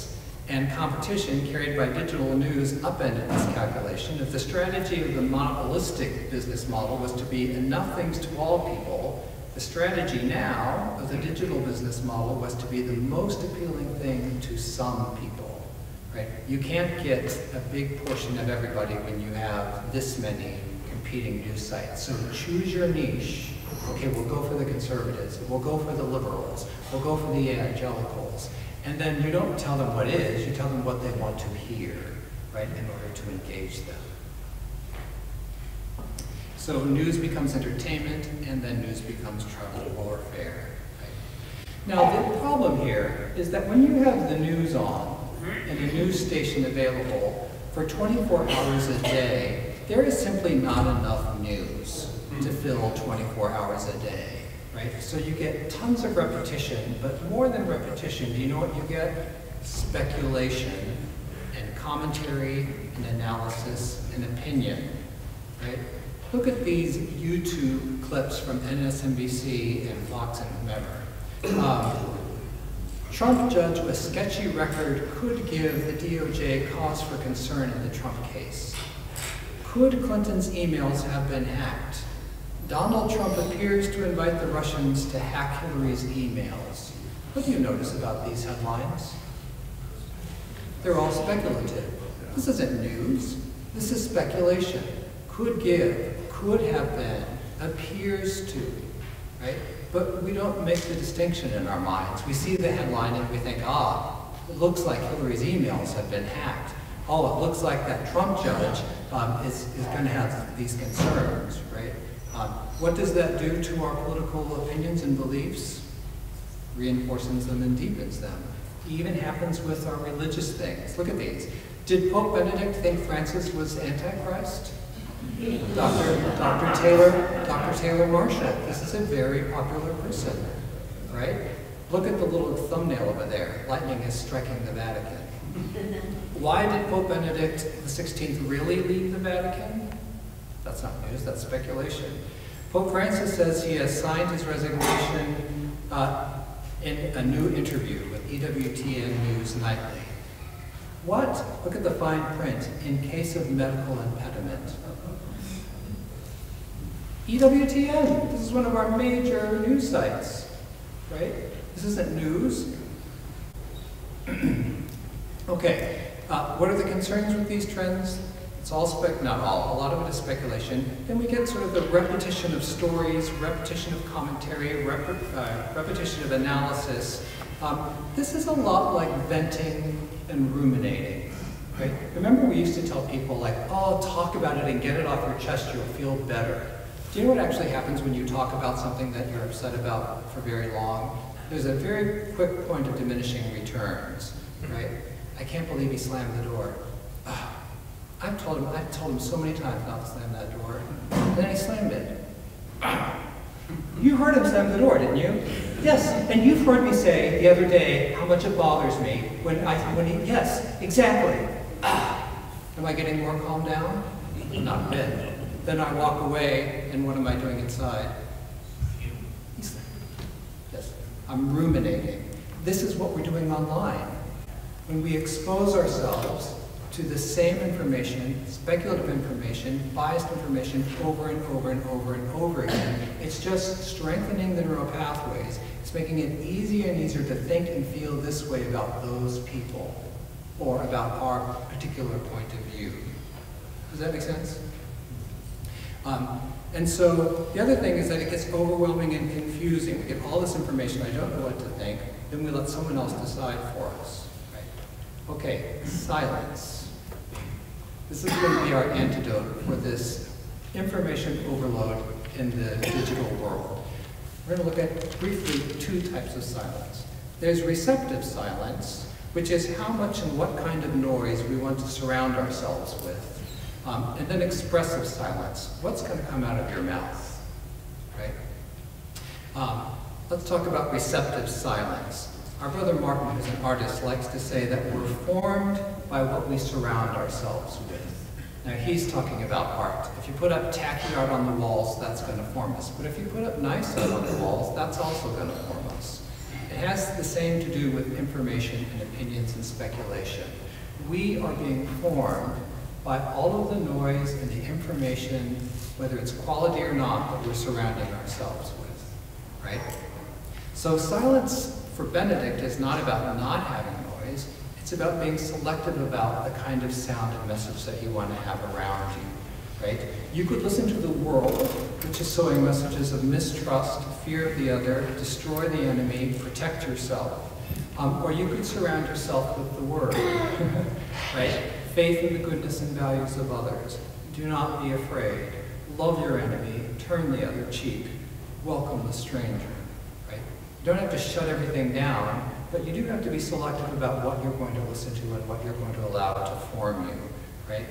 and competition carried by digital news upended this calculation. If the strategy of the monopolistic business model was to be enough things to all people, the strategy now of the digital business model was to be the most appealing thing to some people, right? You can't get a big portion of everybody when you have this many competing news sites. So choose your niche. Okay, we'll go for the conservatives, we'll go for the liberals, we'll go for the evangelicals. And then you don't tell them what is, you tell them what they want to hear, right, in order to engage them. So news becomes entertainment, and then news becomes trouble warfare. Right? Now, the problem here is that when you have the news on, and a news station available for 24 hours a day, there is simply not enough news to fill 24 hours a day, right? So you get tons of repetition, but more than repetition, do you know what you get? Speculation and commentary and analysis and opinion, right? Look at these YouTube clips from MSNBC and Fox and whomever. Trump judge with sketchy record could give the DOJ cause for concern in the Trump case. Could Clinton's emails have been hacked? Donald Trump appears to invite the Russians to hack Hillary's emails. What do you notice about these headlines? They're all speculative. This isn't news. This is speculation. Could give, could have been, appears to, right? But we don't make the distinction in our minds. We see the headline and we think, it looks like Hillary's emails have been hacked. Oh, it looks like that Trump judge is going to have these concerns, right? What does that do to our political opinions and beliefs? Reinforces them and deepens them. Even happens with our religious things. Look at these. Did Pope Benedict think Francis was Antichrist? Dr. Taylor Marshall. This is a very popular person, right? Look at the little thumbnail over there. Lightning is striking the Vatican. Why did Pope Benedict XVI really leave the Vatican? That's not news, that's speculation. Pope Francis says he has signed his resignation in a new interview with EWTN News Nightly. What? Look at the fine print. In case of medical impediment. EWTN, this is one of our major news sites, right? This isn't news. Okay, what are the concerns with these trends? It's all not all, a lot of it is speculation. Then we get sort of the repetition of stories, repetition of commentary, repetition of analysis. This is a lot like venting and ruminating, right? Remember we used to tell people like, oh, talk about it and get it off your chest, you'll feel better. Do you know what actually happens when you talk about something that you're upset about for very long? There's a very quick point of diminishing returns, right? I can't believe he slammed the door. I've told him so many times not to slam that door. And then he slammed it. You heard him slam the door, didn't you? Yes, and you've heard me say the other day how much it bothers me yes, exactly. Am I getting more calmed down? Not a bit. Then I walk away, and what am I doing inside? Yes, I'm ruminating. This is what we're doing online. When we expose ourselves to the same information, speculative information, biased information over and over and over and over again, it's just strengthening the neural pathways. It's making it easier and easier to think and feel this way about those people or about our particular point of view. Does that make sense? And so the other thing is that it gets overwhelming and confusing. We get all this information, I don't know what to think, then we let someone else decide for us. Right? Okay, silence. This is going to be our antidote for this information overload in the digital world. We're going to look at briefly two types of silence. There's receptive silence, which is how much and what kind of noise we want to surround ourselves with. And then expressive silence. What's going to come out of your mouth, right? Let's talk about receptive silence. Our brother Martin, who's an artist, likes to say that we're formed by what we surround ourselves with. Now he's talking about art. If you put up tacky art on the walls, that's going to form us. But if you put up nice art on the walls, that's also going to form us. It has the same to do with information and opinions and speculation. We are being formed by all of the noise and the information, whether it's quality or not, that we're surrounding ourselves with, right? So silence for Benedict is not about not having noise, it's about being selective about the kind of sound and message that you want to have around you, right? You could listen to the world, which is sowing messages of mistrust, fear of the other, destroy the enemy, protect yourself, or you could surround yourself with the word, right? Faith in the goodness and values of others. Do not be afraid. Love your enemy. Turn the other cheek. Welcome the stranger. Right? You don't have to shut everything down. But you do have to be selective about what you're going to listen to and what you're going to allow to form you, right?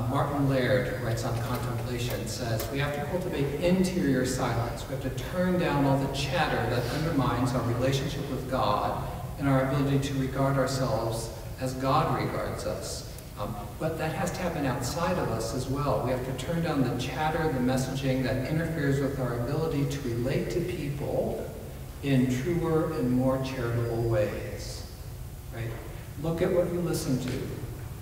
Martin Laird, who writes on contemplation, says we have to cultivate interior silence. We have to turn down all the chatter that undermines our relationship with God and our ability to regard ourselves as God regards us. But that has to happen outside of us as well. We have to turn down the chatter, the messaging that interferes with our ability to relate to people in truer and more charitable ways, right? Look at what you listen to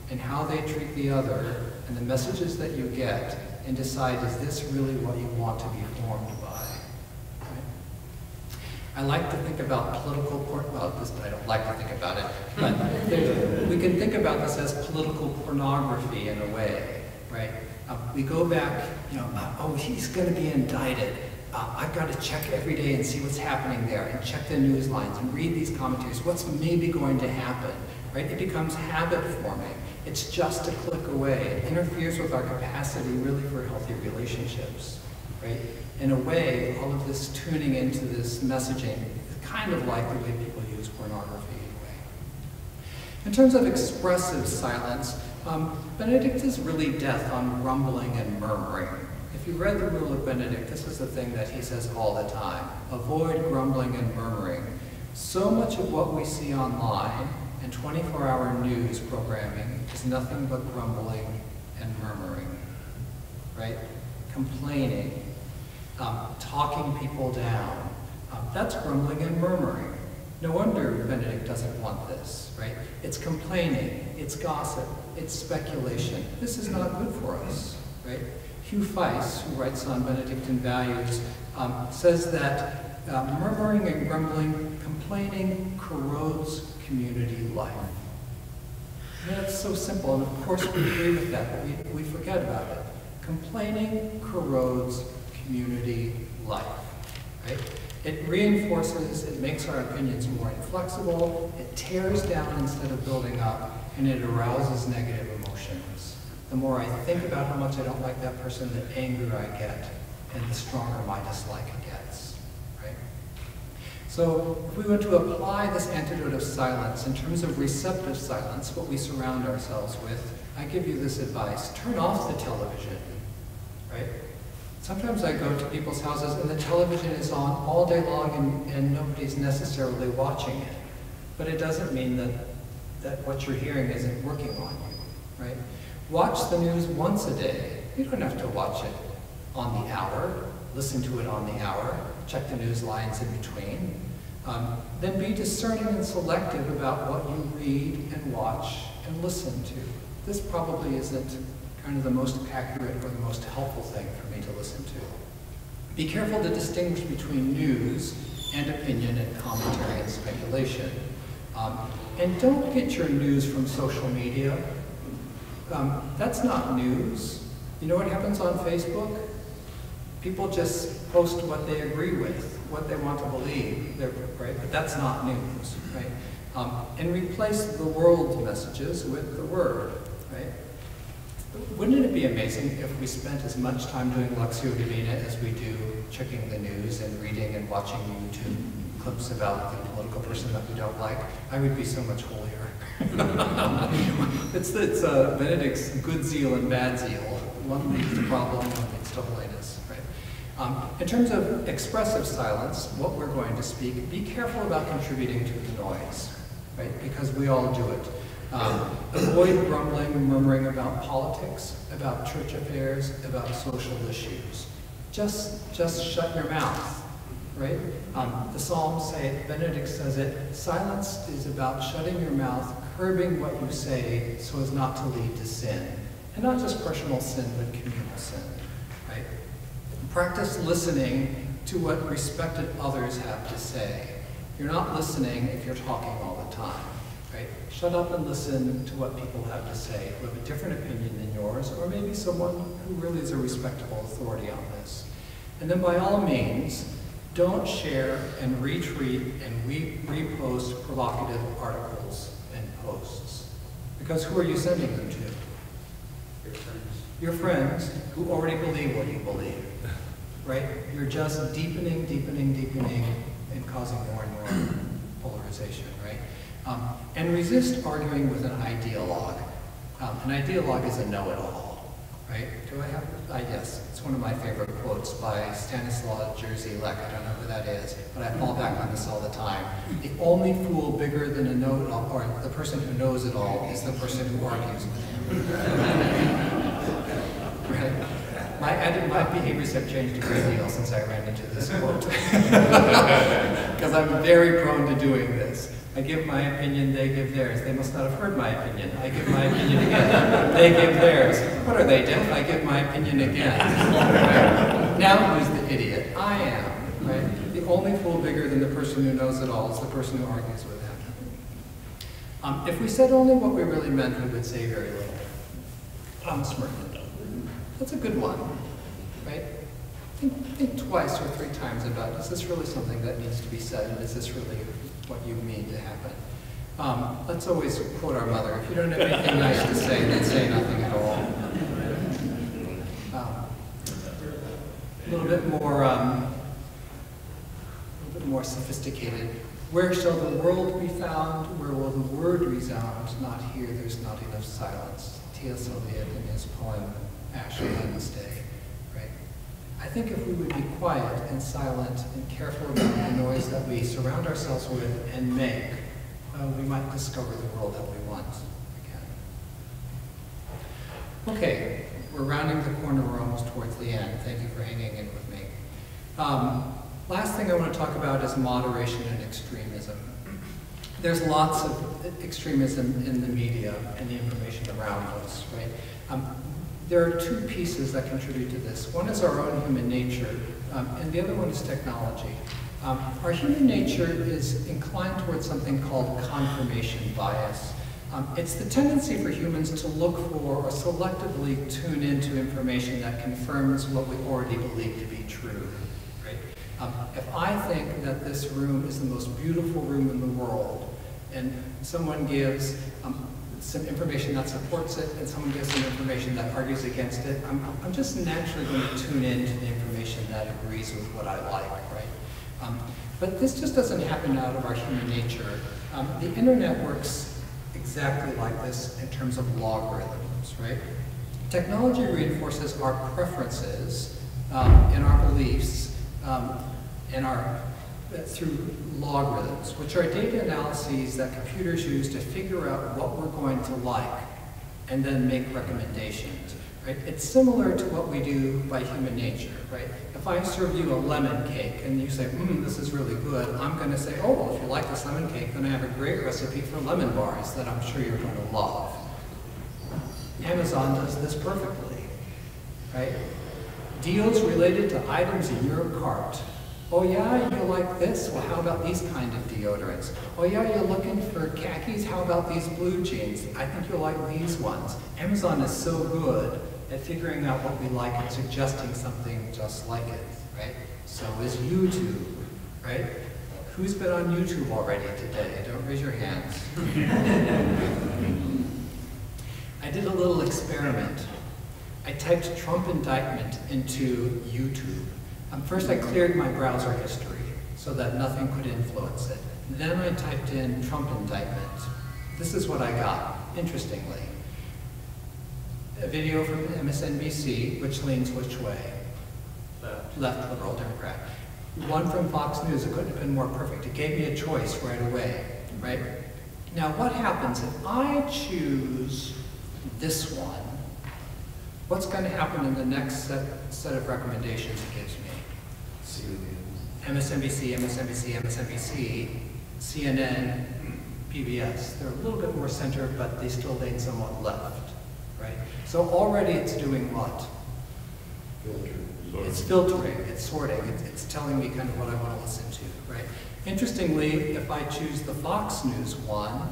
and how they treat the other and the messages that you get and decide, is this really what you want to be formed by? Right? I like to think about political, I don't like to think about it, but we can think about this as political pornography in a way, right? We go back, oh, he's going to be indicted. I've got to check every day and see what's happening there and check the news lines and read these commentaries. What's maybe going to happen, right? It becomes habit forming. It's just a click away. It interferes with our capacity really for healthy relationships, right? In a way, all of this tuning into this messaging is kind of like the way people use pornography anyway. In terms of expressive silence, Benedict is really death on grumbling and murmuring. If you read the Rule of Benedict, this is the thing that he says all the time. Avoid grumbling and murmuring. So much of what we see online and 24-hour news programming is nothing but grumbling and murmuring, right? Complaining, talking people down. That's grumbling and murmuring. No wonder Benedict doesn't want this, right? It's complaining, it's gossip, it's speculation. This is not good for us, right? Hugh Feist, who writes on Benedictine values, says that murmuring and grumbling, complaining corrodes community life. And that's so simple, and of course we agree with that, but we forget about it. Complaining corrodes community life, right? It reinforces, it makes our opinions more inflexible, it tears down instead of building up, and it arouses negative emotions. The more I think about how much I don't like that person, the angrier I get, and the stronger my dislike gets, right? So if we were to apply this antidote of silence in terms of receptive silence, what we surround ourselves with, I give you this advice: turn off the television, right? Sometimes I go to people's houses and the television is on all day long and nobody's necessarily watching it. But it doesn't mean that what you're hearing isn't working on you, right? Watch the news once a day. You don't have to watch it on the hour, listen to it on the hour, check the news lines in between. Then be discerning and selective about what you read and watch and listen to. This probably isn't kind of the most accurate or the most helpful thing for me to listen to. Be careful to distinguish between news and opinion and commentary and speculation. And don't get your news from social media. That's not news. You know what happens on Facebook? People just post what they agree with, what they want to believe, right? But that's not news, right? And replace the world's messages with the Word, right? Wouldn't it be amazing if we spent as much time doing Lectio Divina as we do checking the news and reading and watching YouTube clips about the political person that we don't like? I would be so much holier. It's Benedict's good zeal and bad zeal. One leads to problem, one leads to holiness, right? In terms of expressive silence, what we're going to speak, be careful about contributing to the noise, right? Because we all do it. Avoid grumbling and murmuring about politics, about church affairs, about social issues. Just shut your mouth, right? The Psalms say it, Benedict says it, silence is about shutting your mouth, curbing what you say so as not to lead to sin. And not just personal sin, but communal sin, right? Practice listening to what respected others have to say. You're not listening if you're talking all the time, right? Shut up and listen to what people have to say who have a different opinion than yours, or maybe someone who really is a respectable authority on this. And then by all means, don't share and retweet and repost provocative articles and posts. Because who are you sending them to? Your friends who already believe what you believe, right? You're just deepening, and causing more and more polarization, right? And resist arguing with an ideologue. An ideologue is a know-it-all, right? Do I have, yes, it's one of my favorite quotes by Stanislaw Jerzy-Lek. I don't know who that is, but I fall back on this all the time. The only fool bigger than a know-it-all, or the person who knows it all, is the person who argues with him. Right? My behaviors have changed a great deal since I ran into this quote. Because I'm very prone to doing this. I give my opinion, they give theirs. They must not have heard my opinion. I give my opinion again. They give theirs. What are they, deaf? I give my opinion again. Right? Now who's the idiot? I am. Right? The only fool bigger than the person who knows it all is the person who argues with him. If we said only what we really meant, we would say very little. Thomas Merton. That's a good one, right? Think twice or three times about, is this really something that needs to be said, and is this really what you mean to happen? Let's always quote our mother, if you don't have anything nice to say, then say nothing at all. A little bit more sophisticated. Where shall the world be found? Where will the word resound? Not here, there's not enough silence. T.S. Eliot in his poem, Ash Wednesday, right? I think if we would be quiet and silent and careful about the noise that we surround ourselves with and make, we might discover the world that we want again. Okay, we're rounding the corner, we're almost towards the end. Thank you for hanging in with me. Last thing I want to talk about is moderation and extremism. There's lots of extremism in the media and the information around us, right? There are two pieces that contribute to this. One is our own human nature, and the other one is technology. Our human nature is inclined towards something called confirmation bias. It's the tendency for humans to look for or selectively tune into information that confirms what we already believe to be true, right? If I think that this room is the most beautiful room in the world, and someone gives some information that supports it, and someone gives some information that argues against it, I'm just naturally going to tune into the information that agrees with what I like, right? But this just doesn't happen out of our human nature. The internet works exactly like this in terms of logarithms, right? Technology reinforces our preferences and our beliefs through logarithms, which are data analyses that computers use to figure out what we're going to like and then make recommendations, right? It's similar to what we do by human nature, right? If I serve you a lemon cake and you say, this is really good, I'm going to say, oh, well, if you like this lemon cake, then I have a great recipe for lemon bars that I'm sure you're going to love. Amazon does this perfectly, right? Deals related to items in your cart. Oh yeah, you like this? Well, how about these kind of deodorants? Oh yeah, you're looking for khakis? How about these blue jeans? I think you'll like these ones. Amazon is so good at figuring out what we like and suggesting something just like it, right? So is YouTube, right? Who's been on YouTube already today? Don't raise your hands. I did a little experiment. I typed Trump indictment into YouTube. First I cleared my browser history so that nothing could influence it. Then I typed in Trump indictment. This is what I got, interestingly. A video from MSNBC, which leans which way? Left, liberal, Democrat. One from Fox News, it couldn't have been more perfect. It gave me a choice right away, right? Now what happens if I choose this one? What's going to happen in the next set of recommendations it gives me? MSNBC, MSNBC, MSNBC, CNN, PBS. They're a little bit more center, but they still lean somewhat left, right? So already it's doing what? It's filtering, it's sorting, it's telling me kind of what I want to listen to, right? Interestingly, if I choose the Fox News one,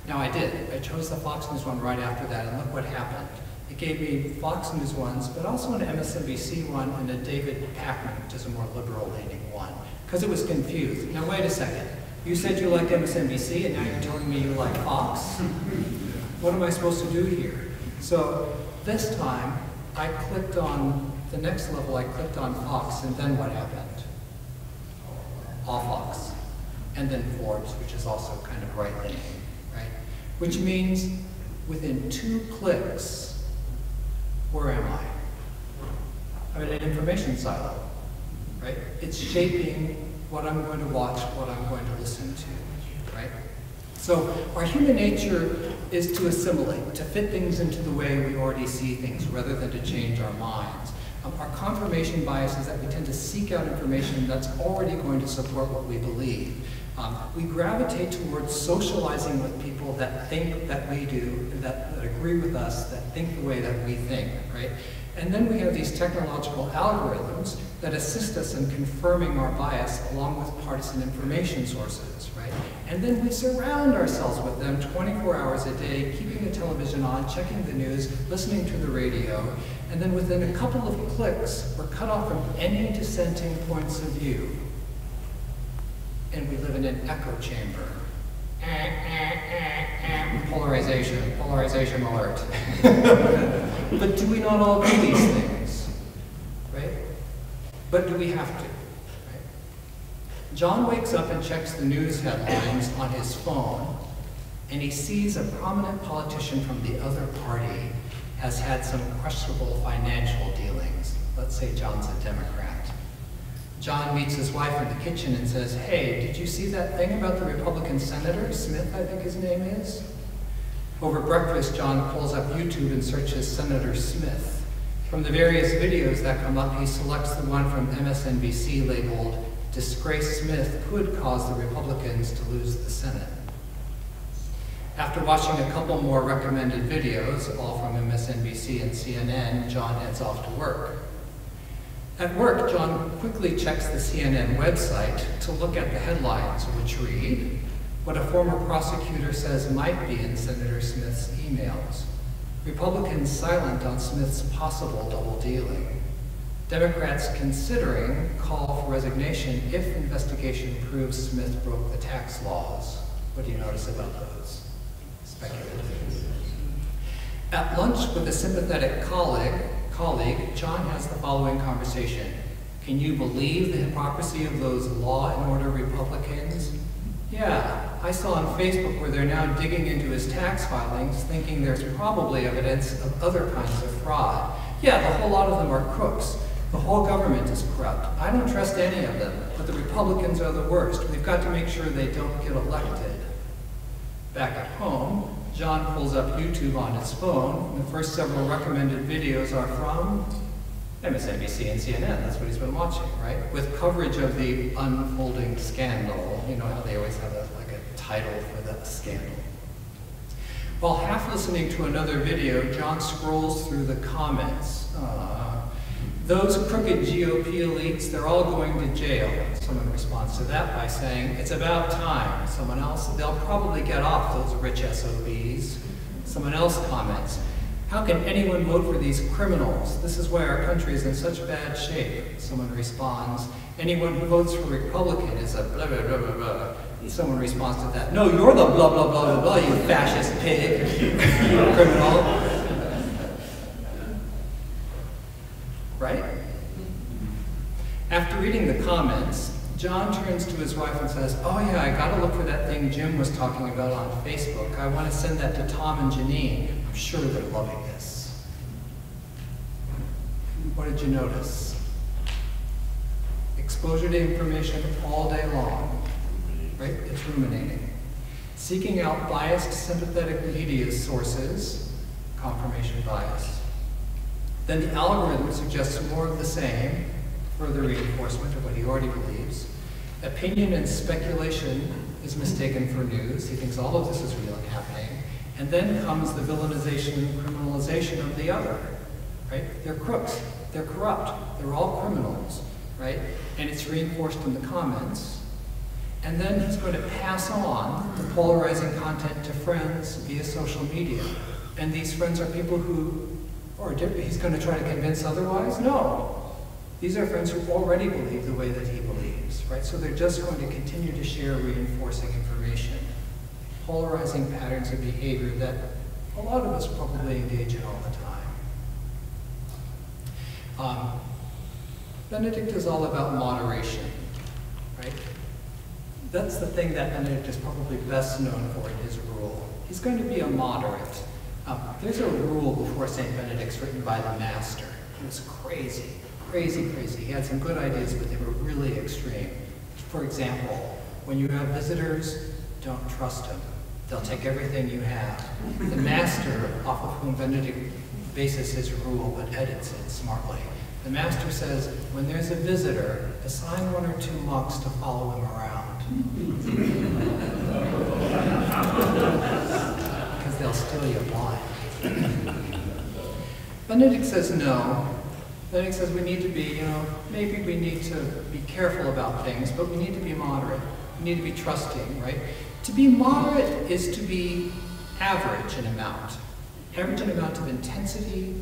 now I did. I chose the Fox News one right after that, and look what happened. It gave me Fox News ones, but also an MSNBC one and a David Pakman, which is a more liberal-leaning one, because it was confused. Now wait a second. You said you liked MSNBC, and now you're telling me you like Fox? What am I supposed to do here? So this time, I clicked on the next level. I clicked on Fox, and then what happened? All Fox. and then Forbes, which is also kind of right-leaning, right? Which means within 2 clicks, where am I? I'm in an information silo, right? It's shaping what I'm going to watch, what I'm going to listen to, right? So our human nature is to assimilate, to fit things into the way we already see things, rather than to change our minds. Our confirmation bias is that we tend to seek out information that's already going to support what we believe. We gravitate towards socializing with people that think that we do, that agree with us, that think the way that we think, right? And then we have these technological algorithms that assist us in confirming our bias along with partisan information sources, right? And then we surround ourselves with them 24 hours a day, keeping the television on, checking the news, listening to the radio, and then within a couple of clicks, we're cut off from any dissenting points of view. And we live in an echo chamber. Polarization, polarization alert. But do we not all do these things, right? But do we have to, right? John wakes up and checks the news headlines on his phone, and he sees a prominent politician from the other party has had some questionable financial dealings. Let's say John's a Democrat. John meets his wife in the kitchen and says, hey, did you see that thing about the Republican Senator, Smith, I think his name is? Over breakfast, John pulls up YouTube and searches Senator Smith. From the various videos that come up, he selects the one from MSNBC labeled, Disgrace Smith could cause the Republicans to lose the Senate. After watching a couple more recommended videos, all from MSNBC and CNN, John heads off to work. At work, John quickly checks the CNN website to look at the headlines, which read what a former prosecutor says might be in Senator Smith's emails. Republicans silent on Smith's possible double dealing. Democrats considering call for resignation if investigation proves Smith broke the tax laws. What do you notice about those? Speculative. At lunch with a sympathetic colleague, John has the following conversation. Can you believe the hypocrisy of those law and order Republicans? Yeah, I saw on Facebook where they're now digging into his tax filings, thinking there's probably evidence of other kinds of fraud. Yeah, the whole lot of them are crooks. The whole government is corrupt. I don't trust any of them, but the Republicans are the worst. We've got to make sure they don't get elected. Back at home, John pulls up YouTube on his phone, and the first several recommended videos are from MSNBC and CNN. That's what he's been watching, right? With coverage of the unfolding scandal. You know how they always have like a title for the scandal. While half listening to another video, John scrolls through the comments. Those crooked GOP elites, they're all going to jail. Someone responds to that by saying, it's about time. Someone else, they'll probably get off, those rich SOBs. Someone else comments, how can anyone vote for these criminals? This is why our country is in such bad shape. Someone responds, anyone who votes for Republican is a blah, blah, blah, blah, blah. Someone responds to that, no, you're the blah, blah, blah, blah, blah, you fascist pig, you criminal. Right? After reading the comments, John turns to his wife and says, oh yeah, I gotta look for that thing Jim was talking about on Facebook. I want to send that to Tom and Janine. I'm sure they're loving this. What did you notice? Exposure to information all day long, right? It's ruminating. Seeking out biased, sympathetic media sources, confirmation bias. Then the algorithm suggests more of the same, further reinforcement of what he already believes. Opinion and speculation is mistaken for news. He thinks all of this is real and happening. And then comes the villainization and criminalization of the other, right? They're crooks, they're corrupt, they're all criminals, right? And it's reinforced in the comments. And then he's going to pass on the polarizing content to friends via social media. And these friends are people who, or he's going to try to convince otherwise? No. These are friends who already believe the way that he believes, right? So they're just going to continue to share reinforcing information, polarizing patterns of behavior that a lot of us probably engage in all the time. Benedict is all about moderation, right? That's the thing that Benedict is probably best known for in his rule. He's going to be a moderate. There's a rule before St. Benedict's written by the master. It was crazy, crazy, crazy. He had some good ideas, but they were really extreme. For example, when you have visitors, don't trust them. They'll take everything you have. The master, off of whom Benedict bases his rule but edits it smartly, the master says, when there's a visitor, assign 1 or 2 monks to follow him around. Because they'll steal your wine. Benedict says no. Benedict says we need to be, maybe we need to be careful about things, but we need to be moderate. We need to be trusting, right? To be moderate is to be average in amount. Average in amount of intensity,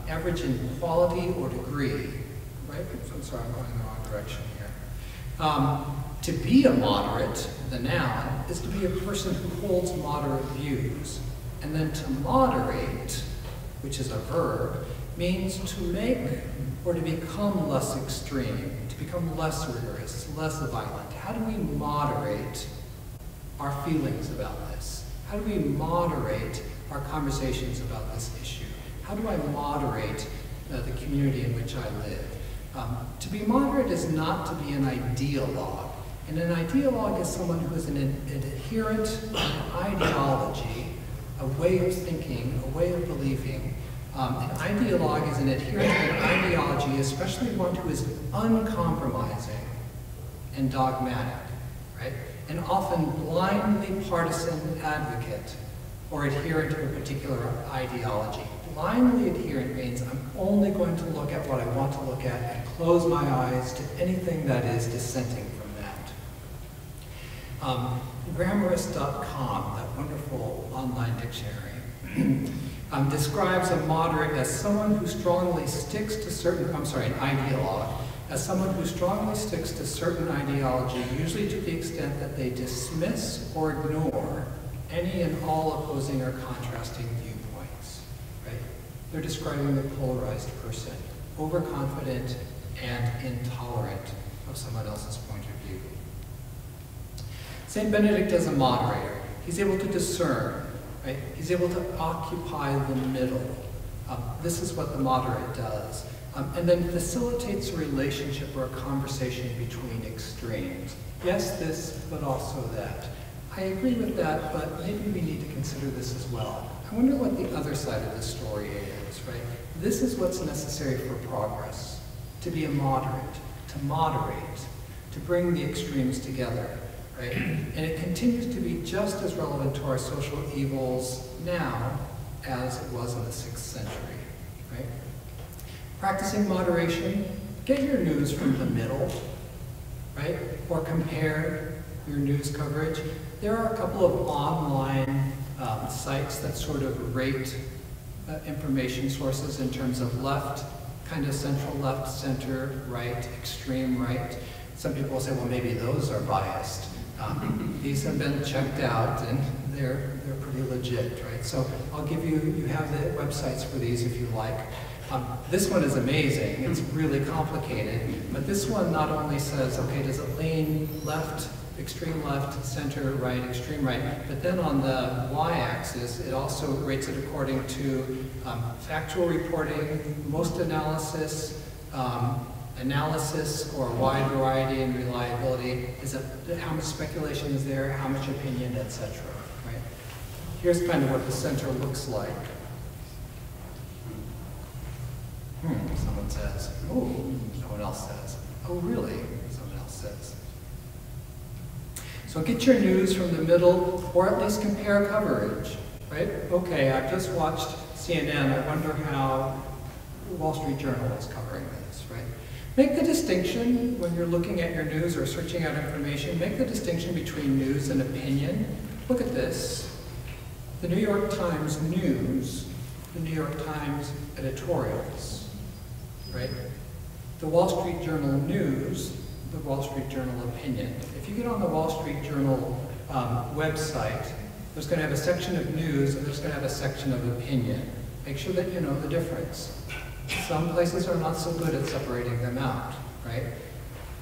average in quality or degree, right? I'm sorry, I'm going in the wrong direction here. To be a moderate, the noun, is to be a person who holds moderate views. And then to moderate, which is a verb, means to make or to become less extreme, to become less rigorous, less violent. How do we moderate our feelings about this? How do we moderate our conversations about this issue? How do I moderate the community in which I live? To be moderate is not to be an ideologue. And an ideologue is someone who is an adherent to an ideology, a way of thinking, a way of believing. An ideologue is an adherent to an ideology, especially one who is uncompromising and dogmatic, right? And often blindly partisan advocate or adherent to a particular ideology. Blindly adherent means I'm only going to look at what I want to look at and close my eyes to anything that is dissenting from that. Grammarist.com, that wonderful online dictionary, describes a moderate as someone who strongly sticks to certain, an ideologue, as someone who strongly sticks to certain ideology, usually to the extent that they dismiss or ignore any and all opposing or contrasting viewpoints, right? They're describing the polarized person, overconfident and intolerant of someone else's point of view. St. Benedict is a moderator. He's able to discern, right? He's able to occupy the middle. This is what the moderate does. And then facilitates a relationship or a conversation between extremes. Yes, this, but also that. I agree with that, but maybe we need to consider this as well. I wonder what the other side of the story is, right? This is what's necessary for progress. To be a moderate, to moderate, to bring the extremes together, right? And it continues to be just as relevant to our social evils now as it was in the 6th century, right? Practicing moderation, get your news from the middle, right? Or compare your news coverage. There are a couple of online sites that sort of rate information sources in terms of left, kind of central left, center, right, extreme right. Some people will say, well, maybe those are biased. These have been checked out and they're pretty legit, right? So I'll give you have the websites for these if you like. This one is amazing. It's really complicated. But this one not only says, okay, does it lean left, extreme left, center right, extreme right, but then on the y-axis, it also rates it according to factual reporting, most analysis, analysis or wide variety and reliability. Is it how much speculation is there, how much opinion, etc. Right? Here's kind of what the center looks like. Someone says, oh, no one else says. Oh, really? Someone else says. So get your news from the middle, or at least compare coverage, right? Okay, I've just watched CNN. I wonder how the Wall Street Journal is covering this, right? Make the distinction when you're looking at your news or searching out information, make the distinction between news and opinion. Look at this. The New York Times News, the New York Times editorials, right? The Wall Street Journal News, the Wall Street Journal opinion. If you get on the Wall Street Journal website, there's going to have a section of news and there's going to have a section of opinion. Make sure that you know the difference. Some places are not so good at separating them out, right?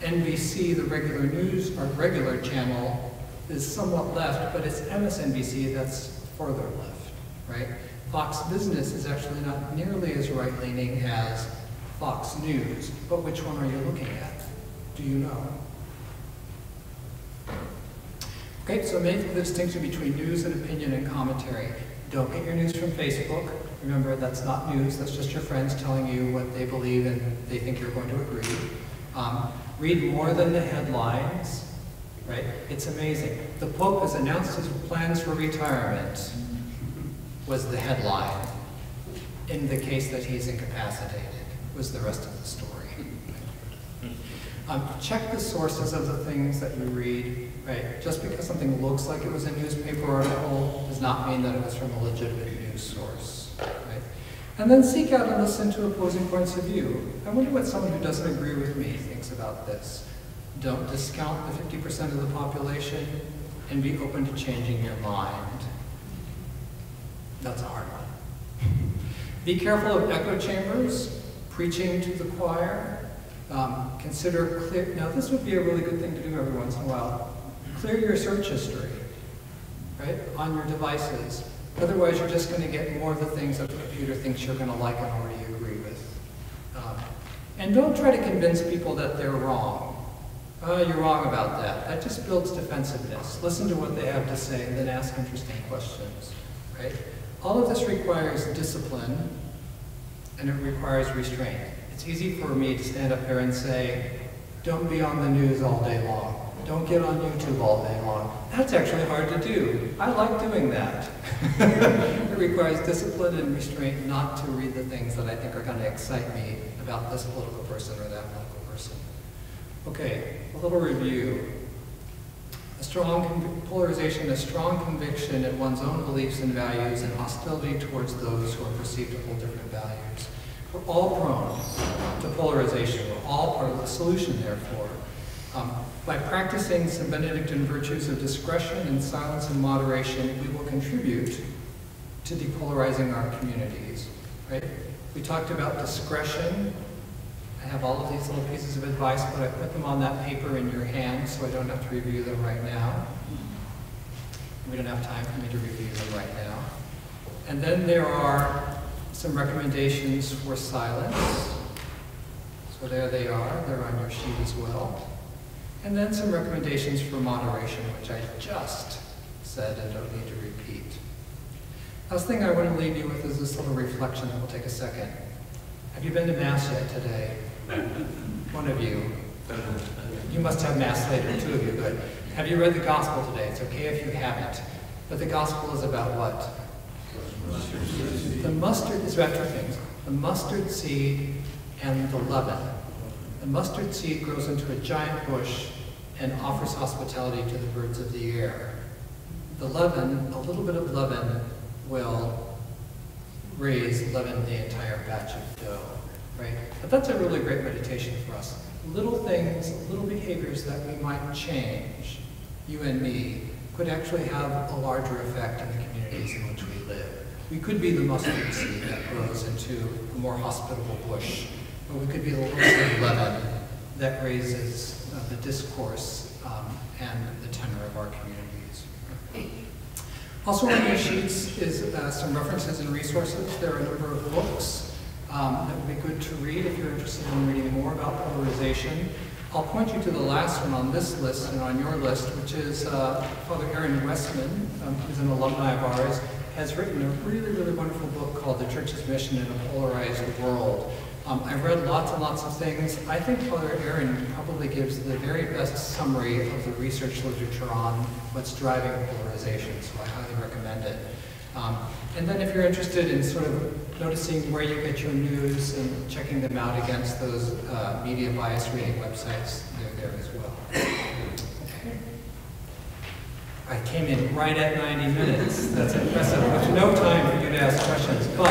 NBC, the regular news or regular channel, is somewhat left, but it's MSNBC that's further left, right? Fox Business is actually not nearly as right-leaning as Fox News, but which one are you looking at? Do you know? Okay, so make the distinction between news and opinion and commentary. Don't get your news from Facebook. Remember, that's not news, that's just your friends telling you what they believe and they think you're going to agree. Read more than the headlines, right? It's amazing. The Pope has announced his plans for retirement, was the headline. In the case that he's incapacitated, was the rest of the story. Check the sources of the things that you read, right? Just because something looks like it was a newspaper article does not mean that it was from a legitimate news source, right? And then seek out and listen to opposing points of view. I wonder what someone who doesn't agree with me thinks about this. Don't discount the 50% of the population and be open to changing your mind. That's a hard one. Be careful of echo chambers, preaching to the choir. Consider clear, now this would be a really good thing to do every once in a while. Clear your search history, right, on your devices. Otherwise, you're just going to get more of the things that the computer thinks you're going to like and already agree with. And don't try to convince people that they're wrong. You're wrong about that. That just builds defensiveness. Listen to what they have to say and then ask interesting questions, right? All of this requires discipline and it requires restraint. It's easy for me to stand up here and say, don't be on the news all day long. Don't get on YouTube all day long. That's actually hard to do. I like doing that. It requires discipline and restraint not to read the things that I think are going to excite me about this political person or that political person. Okay, a little review. A strong polarization, a strong conviction in one's own beliefs and values, and hostility towards those who are perceived to hold different values. We're all prone to polarization. We're all part of the solution, therefore. By practicing some Benedictine virtues of discretion and silence and moderation, we will contribute to depolarizing our communities, right? We talked about discretion. I have all of these little pieces of advice, but I put them on that paper in your hand, so I don't have to review them right now. We don't have time for me to review them right now. And then there are some recommendations for silence. So there they are. They're on your sheet as well. And then some recommendations for moderation, which I just said and don't need to repeat. Last thing I want to leave you with is this little reflection that will take a second. Have you been to Mass yet today? One of you. You must have Mass later, two of you, good. Have you read the Gospel today? It's okay if you haven't. But the Gospel is about what? The mustard is about two things. The mustard seed and the leaven. The mustard seed grows into a giant bush and offers hospitality to the birds of the air. The leaven, a little bit of leaven, will leaven the entire batch of dough, right? But that's a really great meditation for us. Little things, little behaviors that we might change, you and me, could actually have a larger effect in the communities in which we live. We could be the mustard seed that grows into a more hospitable bush, or we could be the little bit of leaven that raises the discourse and the tenor of our communities. Also on your sheets is some references and resources. There are a number of books that would be good to read if you're interested in reading more about polarization. I'll point you to the last one on this list and on your list, which is Father Aaron Westman, who's an alumni of ours, has written a really, really wonderful book called The Church's Mission in a Polarized World. I've read lots and lots of things. I think Father Aaron probably gives the very best summary of the research literature on what's driving polarization, so I highly recommend it. And then if you're interested in sort of noticing where you get your news and checking them out against those media bias reading websites, they're there as well. Okay. I came in right at 90 minutes. That's impressive, with no time for you to ask questions. But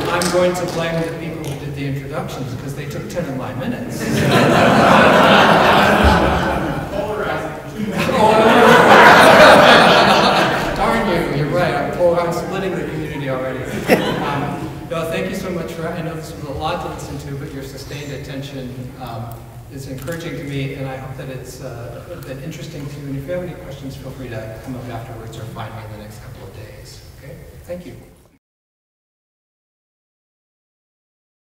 I'm going to blame the people who did the introductions because they took 10 of my minutes. Darn you, you're right. I'm splitting the community already. No, thank you so much for, I know this was a lot to listen to, but your sustained attention is encouraging to me, and I hope that it's been interesting to you. And if you have any questions, feel free to come up afterwards or find me in the next couple of days. Okay? Thank you.